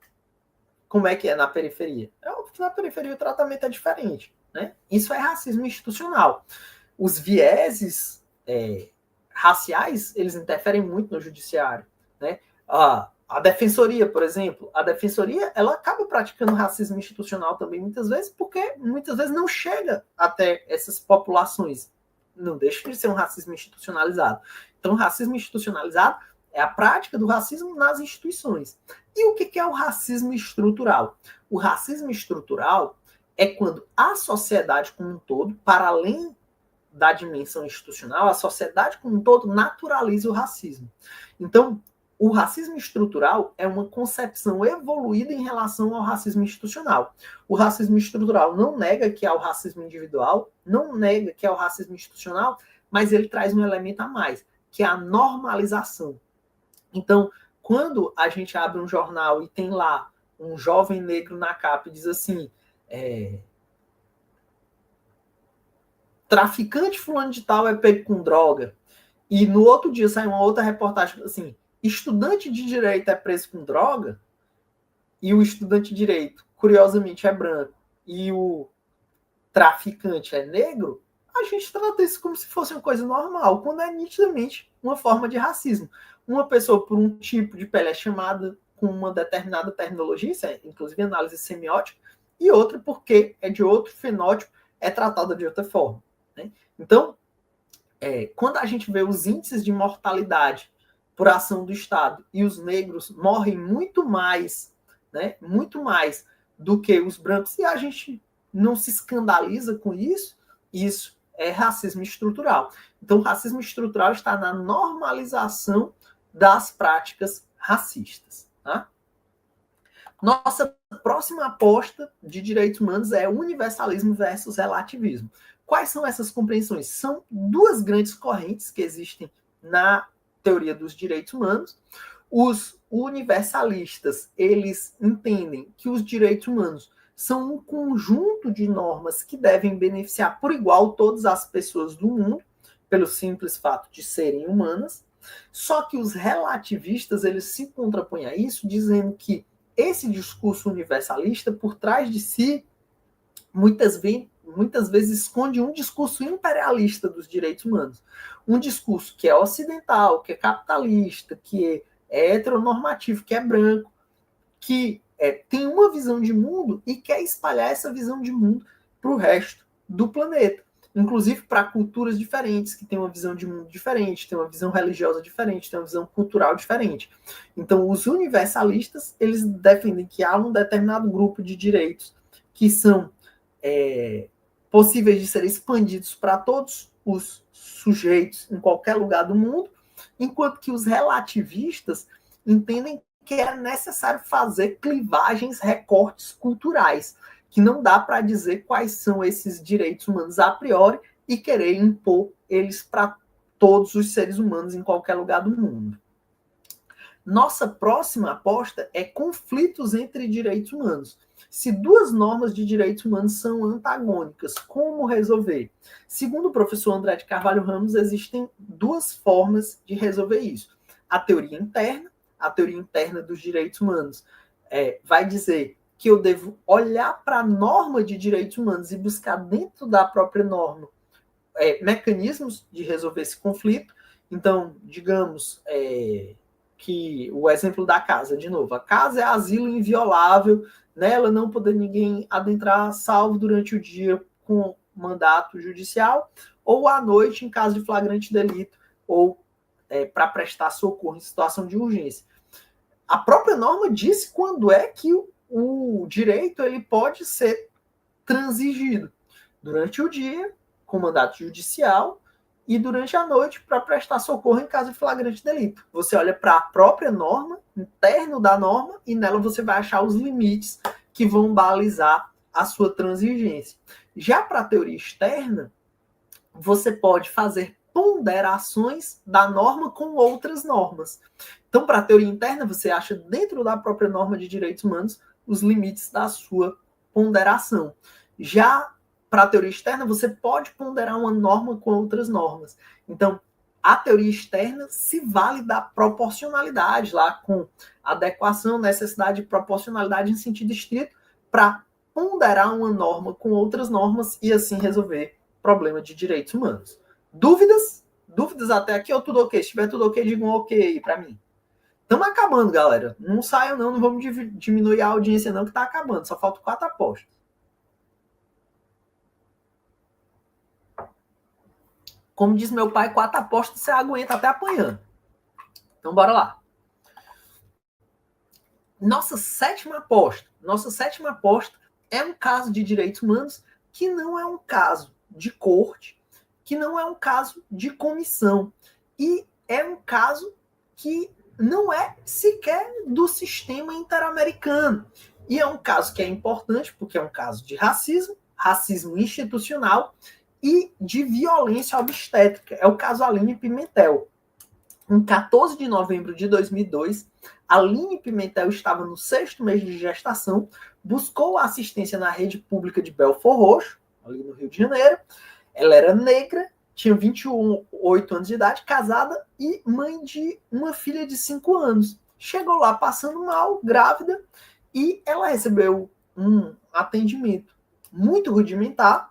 como é que é na periferia? É óbvio que na periferia o tratamento é diferente, né? Isso é racismo institucional. Os vieses raciais, eles interferem muito no judiciário, né? A defensoria, por exemplo, a defensoria, ela acaba praticando racismo institucional também muitas vezes, porque muitas vezes não chega até essas populações. Não deixa de ser um racismo institucionalizado. Então, o racismo institucionalizado é a prática do racismo nas instituições. E o que é o racismo estrutural? O racismo estrutural é quando a sociedade como um todo, para além da dimensão institucional, a sociedade como um todo naturaliza o racismo. Então, o racismo estrutural é uma concepção evoluída em relação ao racismo institucional. O racismo estrutural não nega que há o racismo individual, não nega que há o racismo institucional, mas ele traz um elemento a mais, que é a normalização. Então, quando a gente abre um jornal e tem lá um jovem negro na capa e diz assim, traficante fulano de tal é pego com droga, e no outro dia sai uma outra reportagem assim, estudante de direito é preso com droga, e o estudante de direito, curiosamente, é branco, e o traficante é negro, a gente trata isso como se fosse uma coisa normal, quando é nitidamente uma forma de racismo. Uma pessoa por um tipo de pele é chamada com uma determinada terminologia, isso é inclusive análise semiótica, e outra porque é de outro fenótipo, é tratada de outra forma, né? Então, quando a gente vê os índices de mortalidade por ação do Estado e os negros morrem muito mais, né, muito mais do que os brancos, e a gente não se escandaliza com isso, isso é racismo estrutural. Então, o racismo estrutural está na normalização das práticas racistas. Tá? Nossa próxima aposta de direitos humanos é universalismo versus relativismo. Quais são essas compreensões? São duas grandes correntes que existem na teoria dos direitos humanos. Os universalistas, eles entendem que os direitos humanos são um conjunto de normas que devem beneficiar por igual todas as pessoas do mundo, pelo simples fato de serem humanas. Só que os relativistas, eles se contrapõem a isso, dizendo que esse discurso universalista, por trás de si, muitas vezes esconde um discurso imperialista dos direitos humanos. Um discurso que é ocidental, que é capitalista, que é heteronormativo, que é branco, que tem uma visão de mundo e quer espalhar essa visão de mundo para o resto do planeta. Inclusive para culturas diferentes, que têm uma visão de mundo diferente, têm uma visão religiosa diferente, têm uma visão cultural diferente. Então, os universalistas, eles defendem que há um determinado grupo de direitos que são possíveis de serem expandidos para todos os sujeitos em qualquer lugar do mundo, enquanto que os relativistas entendem que é necessário fazer clivagens, recortes culturais, que não dá para dizer quais são esses direitos humanos a priori e querer impor eles para todos os seres humanos em qualquer lugar do mundo. Nossa próxima aposta é conflitos entre direitos humanos. Se duas normas de direitos humanos são antagônicas, como resolver? Segundo o professor André de Carvalho Ramos, existem duas formas de resolver isso. A teoria interna dos direitos humanos, vai dizer que eu devo olhar para a norma de direitos humanos e buscar dentro da própria norma mecanismos de resolver esse conflito. Então, digamos que o exemplo da casa, de novo, a casa é asilo inviolável, nela não poder ninguém adentrar salvo durante o dia com mandato judicial, ou à noite em caso de flagrante delito, ou para prestar socorro em situação de urgência. A própria norma diz quando é que o direito ele pode ser transigido durante o dia, com mandato judicial, e durante a noite para prestar socorro em caso de flagrante delito. Você olha para a própria norma, interno da norma, e nela você vai achar os limites que vão balizar a sua transigência. Já para a teoria externa, você pode fazer ponderações da norma com outras normas. Então, para a teoria interna, você acha dentro da própria norma de direitos humanos os limites da sua ponderação. Já para a teoria externa, você pode ponderar uma norma com outras normas. Então, a teoria externa se vale da proporcionalidade, lá com adequação, necessidade de proporcionalidade em sentido estrito, para ponderar uma norma com outras normas e assim resolver problema de direitos humanos. Dúvidas? Dúvidas até aqui ou tudo ok? Se tiver tudo ok, diga um ok aí para mim. Estamos acabando, galera. Não saiam não vamos diminuir a audiência não, que está acabando. Só faltam 4 apostas. Como diz meu pai, 4 apostas você aguenta até apanhando. Então, bora lá. Nossa sétima aposta é um caso de direitos humanos que não é um caso de corte, que não é um caso de comissão. E é um caso que não é sequer do sistema interamericano. E é um caso que é importante porque é um caso de racismo institucional e de violência obstétrica. É o caso Aline Pimentel. Em 14 de novembro de 2002, Aline Pimentel estava no 6º mês de gestação, buscou assistência na rede pública de Belford Roxo, ali no Rio de Janeiro. Ela era negra, tinha 28 anos de idade, casada e mãe de uma filha de 5 anos. Chegou lá passando mal, grávida, e ela recebeu um atendimento muito rudimentar,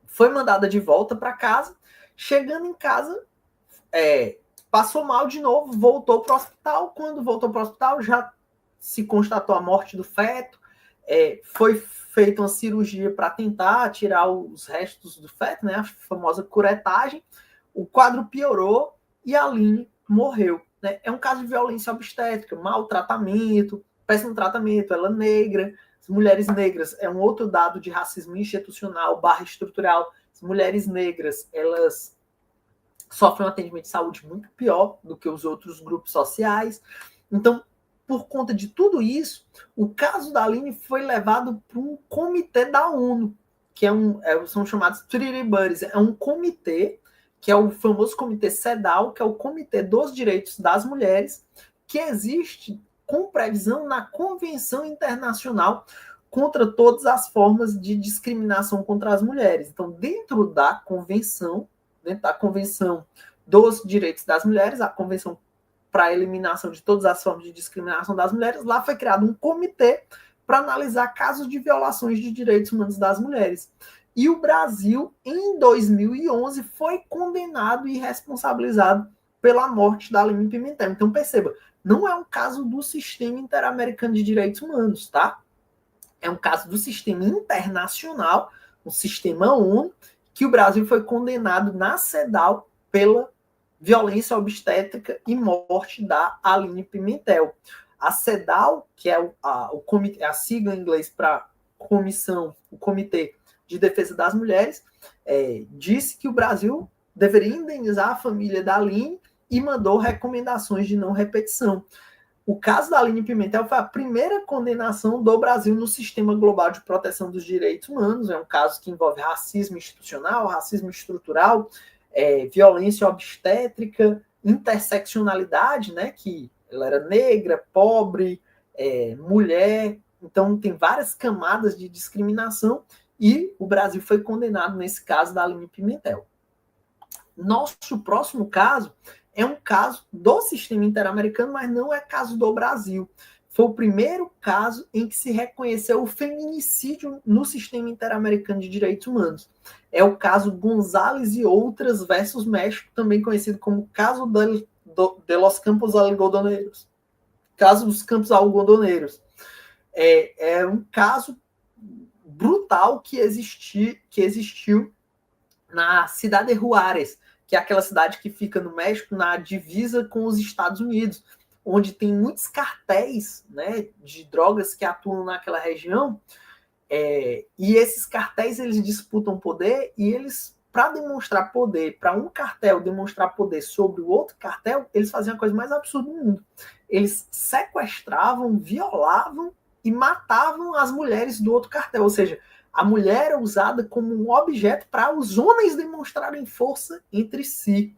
foi mandada de volta para casa. Chegando em casa, passou mal de novo, voltou para o hospital. Quando voltou para o hospital, já se constatou a morte do feto. Foi feita uma cirurgia para tentar tirar os restos do feto, né, a famosa curetagem. O quadro piorou e a Aline morreu. Né? É um caso de violência obstétrica, maltratamento, péssimo tratamento, ela negra. As mulheres negras é um outro dado de racismo institucional / estrutural. As mulheres negras, elas sofrem um atendimento de saúde muito pior do que os outros grupos sociais. Então, por conta de tudo isso, o caso da Aline foi levado para um comitê da ONU, que são chamados Treaty Buddies. É um comitê, que é o famoso comitê CEDAW, que é o Comitê dos Direitos das Mulheres, que existe com previsão na Convenção Internacional contra todas as formas de discriminação contra as mulheres. Então, dentro da Convenção dos Direitos das Mulheres, a Convenção para a eliminação de todas as formas de discriminação das mulheres, lá foi criado um comitê para analisar casos de violações de direitos humanos das mulheres. E o Brasil, em 2011, foi condenado e responsabilizado pela morte da Aline Pimentel. Então, perceba, não é um caso do Sistema Interamericano de Direitos Humanos, tá? É um caso do sistema internacional, o sistema ONU, que o Brasil foi condenado na CEDAW pela violência obstétrica e morte da Aline Pimentel. A CEDAW, que é a sigla em inglês para comissão, o Comitê de Defesa das Mulheres, disse que o Brasil deveria indenizar a família da Aline e mandou recomendações de não repetição. O caso da Aline Pimentel foi a primeira condenação do Brasil no sistema global de proteção dos direitos humanos. É um caso que envolve racismo institucional, racismo estrutural, violência obstétrica, interseccionalidade, né, que ela era negra, pobre, mulher, então tem várias camadas de discriminação e o Brasil foi condenado nesse caso da Aline Pimentel. Nosso próximo caso é um caso do sistema interamericano, mas não é caso do Brasil. Foi o primeiro caso em que se reconheceu o feminicídio no sistema interamericano de direitos humanos. É o caso González e outras versus México, também conhecido como caso de los Campos Algodoneros. Caso dos Campos Algodoneiros. É um caso brutal que existiu na cidade de Juárez, que é aquela cidade que fica no México, na divisa com os Estados Unidos, onde tem muitos cartéis, né, de drogas que atuam naquela região, e esses cartéis eles disputam poder, e eles, para demonstrar poder, para um cartel demonstrar poder sobre o outro cartel, eles faziam a coisa mais absurda do mundo. Eles sequestravam, violavam e matavam as mulheres do outro cartel, ou seja, a mulher era usada como um objeto para os homens demonstrarem força entre si.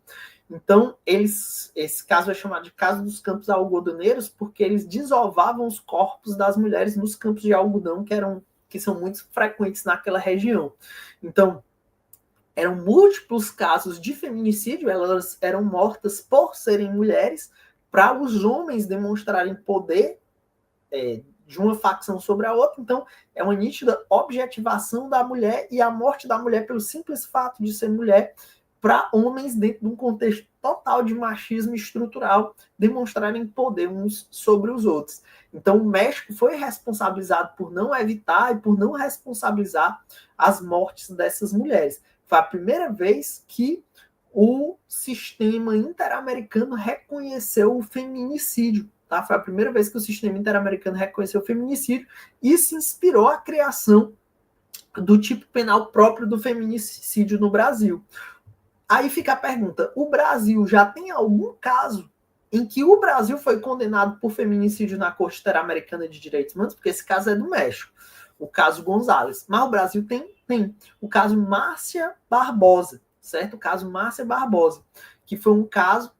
Então, esse caso é chamado de caso dos campos algodoneiros, porque eles desovavam os corpos das mulheres nos campos de algodão, que são muito frequentes naquela região. Então, eram múltiplos casos de feminicídio, elas eram mortas por serem mulheres, para os homens demonstrarem poder de uma facção sobre a outra. Então, é uma nítida objetivação da mulher e a morte da mulher pelo simples fato de ser mulher, para homens dentro de um contexto total de machismo estrutural demonstrarem poder uns sobre os outros. Então, o México foi responsabilizado por não evitar e por não responsabilizar as mortes dessas mulheres. Foi a primeira vez que o sistema interamericano reconheceu o feminicídio. Tá? Foi a primeira vez que o sistema interamericano reconheceu o feminicídio e se inspirou a criação do tipo penal próprio do feminicídio no Brasil. Aí fica a pergunta, o Brasil já tem algum caso em que o Brasil foi condenado por feminicídio na Corte Interamericana de Direitos Humanos? Porque esse caso é do México, o caso González. Mas o Brasil tem. O caso Márcia Barbosa, certo? O caso Márcia Barbosa, que foi um caso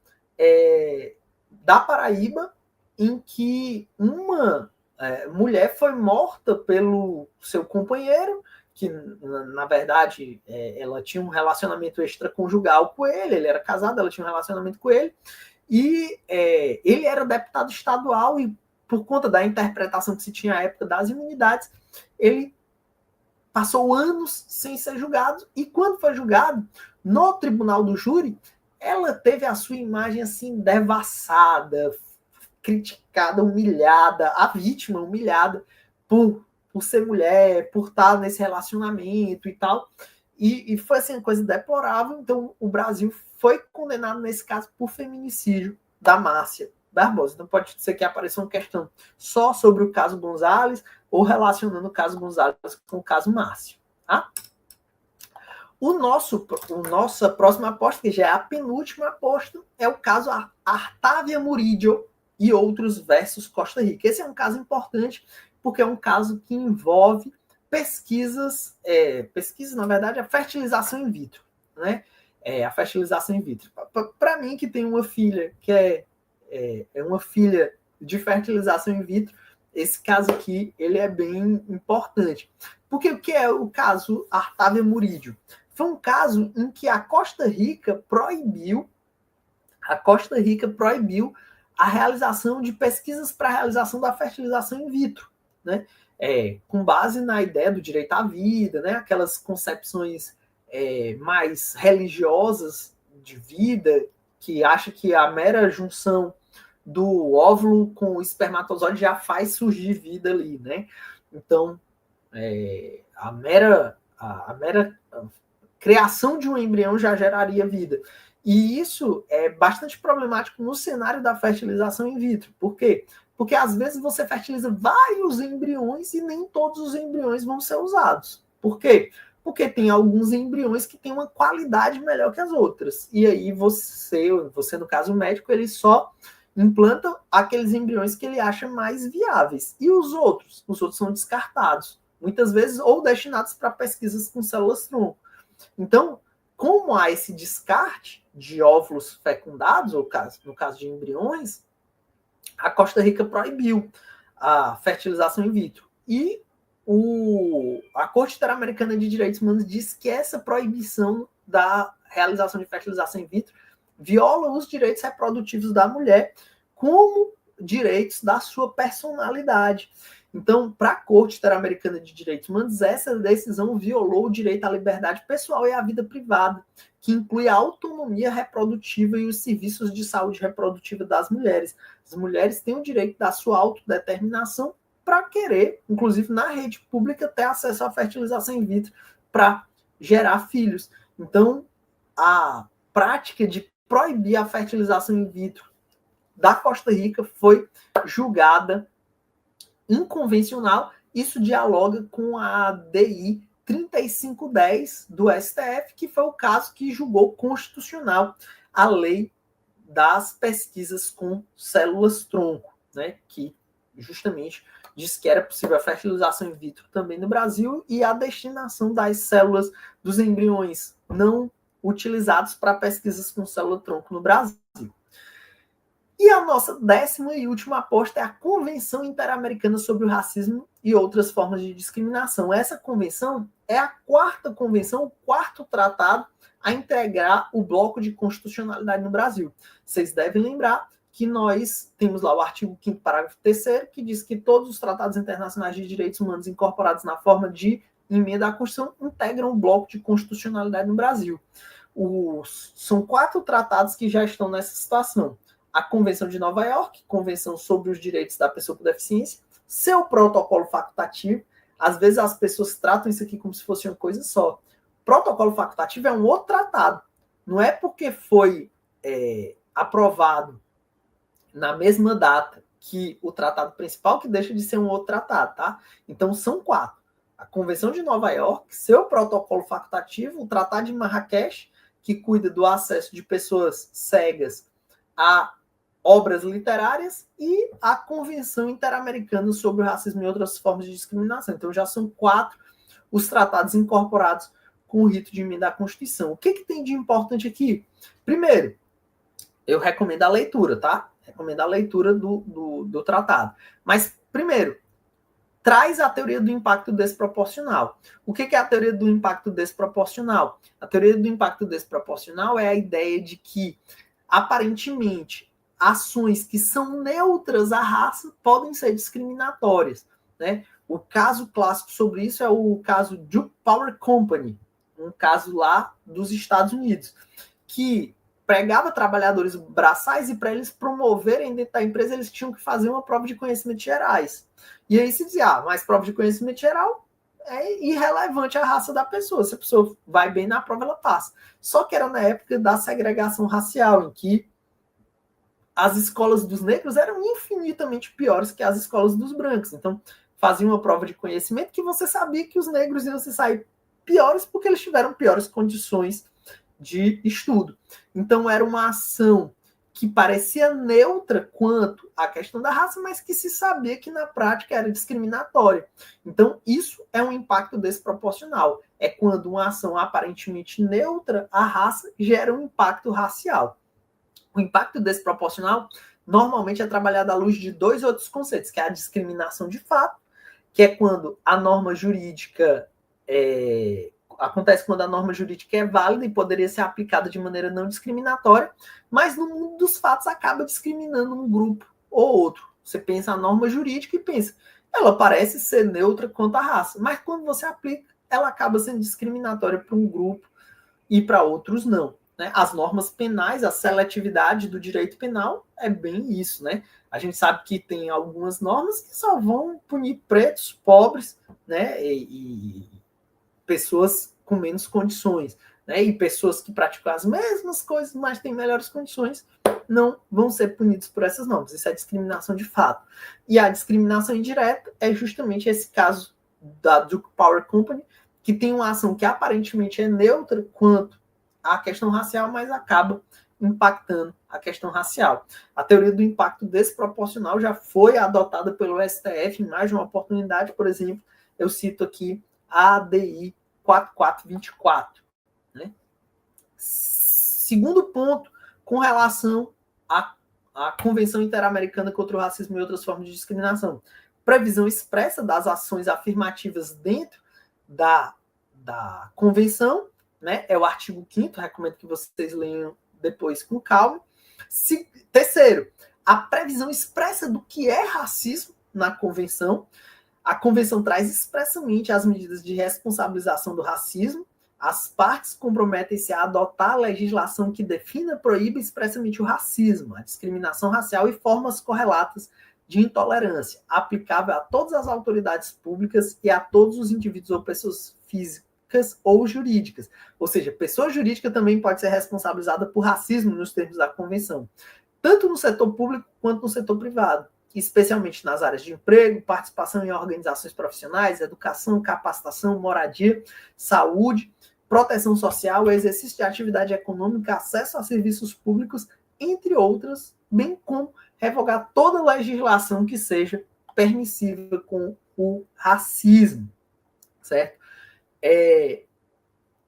da Paraíba, em que uma mulher foi morta pelo seu companheiro, que, na verdade, ela tinha um relacionamento extraconjugal com ele era casado, ela tinha um relacionamento com ele, e ele era deputado estadual, e por conta da interpretação que se tinha à época das imunidades, ele passou anos sem ser julgado, e quando foi julgado, no tribunal do júri, ela teve a sua imagem assim devassada, criticada, humilhada, a vítima humilhada por ser mulher, por estar nesse relacionamento e tal. E foi assim, uma coisa deplorável. Então, o Brasil foi condenado nesse caso por feminicídio da Márcia Barbosa. Então, pode ser que apareça uma questão só sobre o caso González ou relacionando o caso González com o caso Márcia. Tá? Nossa próxima aposta, que já é a penúltima aposta, é o caso Artávia Murillo e outros versus Costa Rica. Esse é um caso importante, porque é um caso que envolve pesquisas, na verdade, a fertilização in vitro, né? A fertilização in vitro. Para mim, que tem uma filha que é uma filha de fertilização in vitro, esse caso aqui, ele é bem importante. Porque o que é o caso Artávia Murillo? Foi um caso em que a Costa Rica proibiu a realização de pesquisas para a realização da fertilização in vitro, né? Com base na ideia do direito à vida, né? Aquelas concepções mais religiosas de vida, que acha que a mera junção do óvulo com o espermatozoide já faz surgir vida ali, né? Então, a mera criação de um embrião já geraria vida. E isso é bastante problemático no cenário da fertilização in vitro. Por quê? Porque às vezes você fertiliza vários embriões e nem todos os embriões vão ser usados. Por quê? porque tem alguns embriões que têm uma qualidade melhor que as outras. E aí você no caso o médico, ele só implanta aqueles embriões que ele acha mais viáveis. E os outros? Os outros são descartados, muitas vezes ou destinados para pesquisas com células-tronco. Então, como há esse descarte de óvulos fecundados, ou no caso de embriões, a Costa Rica proibiu a fertilização in vitro. E a Corte Interamericana de Direitos Humanos diz que essa proibição da realização de fertilização in vitro viola os direitos reprodutivos da mulher como direitos da sua personalidade. Então, para a Corte Interamericana de Direitos Humanos, essa decisão violou o direito à liberdade pessoal e à vida privada, que inclui a autonomia reprodutiva e os serviços de saúde reprodutiva das mulheres. As mulheres têm o direito da sua autodeterminação para querer, inclusive na rede pública, ter acesso à fertilização in vitro para gerar filhos. Então, a prática de proibir a fertilização in vitro da Costa Rica foi julgada inconvencional. Isso dialoga com a DI 3510 do STF, que foi o caso que julgou constitucional a lei das pesquisas com células-tronco, né, que justamente diz que era possível a fertilização in vitro também no Brasil e a destinação das células dos embriões não utilizados para pesquisas com célula-tronco no Brasil. E a nossa 10ª e última aposta é a Convenção Interamericana sobre o Racismo e Outras Formas de Discriminação. Essa convenção é a 4ª convenção, o 4º tratado a integrar o bloco de constitucionalidade no Brasil. Vocês devem lembrar que nós temos lá o artigo 5º, parágrafo 3º, que diz que todos os tratados internacionais de direitos humanos incorporados na forma de emenda à Constituição integram o bloco de constitucionalidade no Brasil. São 4 tratados que já estão nessa situação. A Convenção de Nova York, Convenção sobre os Direitos da Pessoa com Deficiência, seu protocolo facultativo. Às vezes as pessoas tratam isso aqui como se fosse uma coisa só. Protocolo facultativo é um outro tratado. Não é porque foi aprovado na mesma data que o tratado principal que deixa de ser um outro tratado, tá? Então são 4. A Convenção de Nova York, seu protocolo facultativo, o Tratado de Marrakech, que cuida do acesso de pessoas cegas a obras literárias, e a Convenção Interamericana sobre o Racismo e Outras Formas de Discriminação. Então já são 4 os tratados incorporados com o rito de emenda à Constituição. O que tem de importante aqui? Primeiro, eu recomendo a leitura, tá? Recomendo a leitura do tratado. Mas, primeiro, traz a teoria do impacto desproporcional. O que é a teoria do impacto desproporcional? A teoria do impacto desproporcional é a ideia de que, aparentemente, ações que são neutras à raça podem ser discriminatórias, né? O caso clássico sobre isso é o caso Duke Power Company, um caso lá dos Estados Unidos, que pregava trabalhadores braçais e para eles promoverem dentro da empresa eles tinham que fazer uma prova de conhecimentos gerais. E aí se dizia, mas prova de conhecimento geral é irrelevante a raça da pessoa. Se a pessoa vai bem na prova, ela passa. Só que era na época da segregação racial, em que as escolas dos negros eram infinitamente piores que as escolas dos brancos. Então, fazia uma prova de conhecimento que você sabia que os negros iam se sair piores porque eles tiveram piores condições de estudo. Então, era uma ação que parecia neutra quanto à questão da raça, mas que se sabia que na prática era discriminatória. Então, isso é um impacto desproporcional. É quando uma ação aparentemente neutra à raça gera um impacto racial. O impacto desproporcional normalmente é trabalhado à luz de 2 outros conceitos, que é a discriminação de fato, que é quando a norma jurídica acontece quando a norma jurídica é válida e poderia ser aplicada de maneira não discriminatória, mas no mundo dos fatos acaba discriminando um grupo ou outro. Você pensa a norma jurídica e pensa, ela parece ser neutra quanto à raça, mas quando você aplica, ela acaba sendo discriminatória para um grupo e para outros não. Né? As normas penais, a seletividade do direito penal é bem isso, né? A gente sabe que tem algumas normas que só vão punir pretos, pobres, né? E pessoas com menos condições, né? E pessoas que praticam as mesmas coisas, mas têm melhores condições, não vão ser punidos por essas normas. Isso é discriminação de fato. E a discriminação indireta é justamente esse caso da Duke Power Company, que tem uma ação que aparentemente é neutra quanto à questão racial, mas acaba impactando a questão racial. A teoria do impacto desproporcional já foi adotada pelo STF em mais de uma oportunidade, por exemplo, eu cito aqui a ADI 4424. Né? Segundo ponto, com relação à Convenção Interamericana contra o Racismo e outras formas de discriminação. Previsão expressa das ações afirmativas dentro da convenção, né? É o artigo 5º, recomendo que vocês leiam depois com calma. Terceiro, a previsão expressa do que é racismo na convenção. A convenção traz expressamente as medidas de responsabilização do racismo. As partes comprometem-se a adotar a legislação que defina, proíba expressamente o racismo, a discriminação racial e formas correlatas de intolerância, aplicável a todas as autoridades públicas e a todos os indivíduos ou pessoas físicas ou jurídicas. Ou seja, pessoa jurídica também pode ser responsabilizada por racismo nos termos da convenção, tanto no setor público quanto no setor privado, especialmente nas áreas de emprego, participação em organizações profissionais, educação, capacitação, moradia, saúde, proteção social, exercício de atividade econômica, acesso a serviços públicos, entre outras, bem como revogar toda legislação que seja permissiva com o racismo, certo?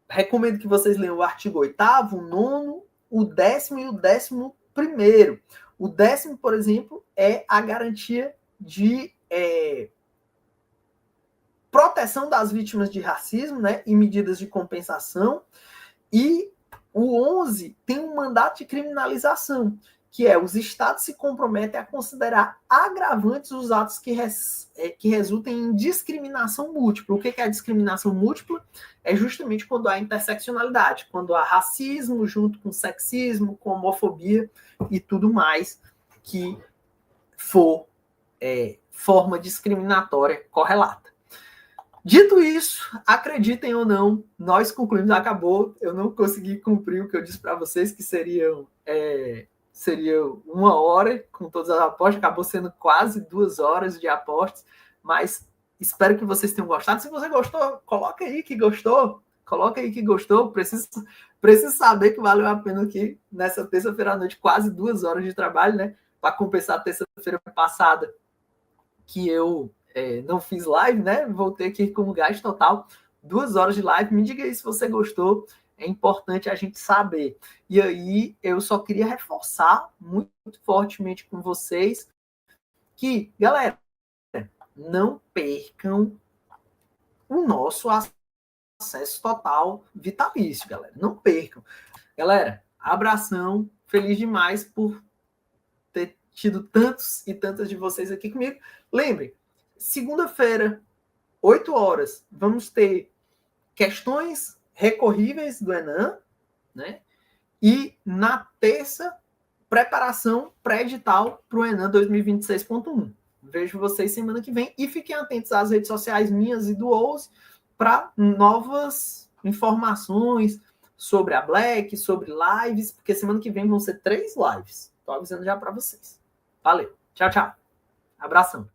Recomendo que vocês leiam o artigo 8º, o 9º, o 10º e o 11º. O 10º, por exemplo, é a garantia de proteção das vítimas de racismo, né, e medidas de compensação. E o 11 tem um mandato de criminalização, que é os estados se comprometem a considerar agravantes os atos que resultem em discriminação múltipla. O que é a discriminação múltipla? É justamente quando há interseccionalidade, quando há racismo junto com sexismo, com homofobia e tudo mais que for forma discriminatória correlata. Dito isso, acreditem ou não, nós concluímos, acabou. Eu não consegui cumprir o que eu disse para vocês, que seria 1 hora com todas as apostas, acabou sendo quase 2 horas de apostas, mas espero que vocês tenham gostado. Se você gostou, coloca aí que gostou, preciso saber que valeu a pena aqui nessa terça-feira à noite, quase 2 horas de trabalho, né, para compensar a terça-feira passada que eu não fiz live, né? Voltei aqui com um gás total, 2 horas de live. Me diga aí se você gostou, é importante a gente saber. E aí, eu só queria reforçar muito fortemente com vocês que, galera, não percam o nosso acesso total vitalício, galera. Não percam. Galera, abração, feliz demais por ter tido tantos e tantas de vocês aqui comigo. Lembre, segunda-feira, 8 horas, vamos ter questões recorríveis do Enem, né? E na terça, preparação pré-edital para o Enem 2026.1. Vejo vocês semana que vem e fiquem atentos às redes sociais minhas e do Ouze para novas informações sobre a Black, sobre lives, porque semana que vem vão ser 3 lives. Estou avisando já para vocês. Valeu. Tchau, tchau. Abração.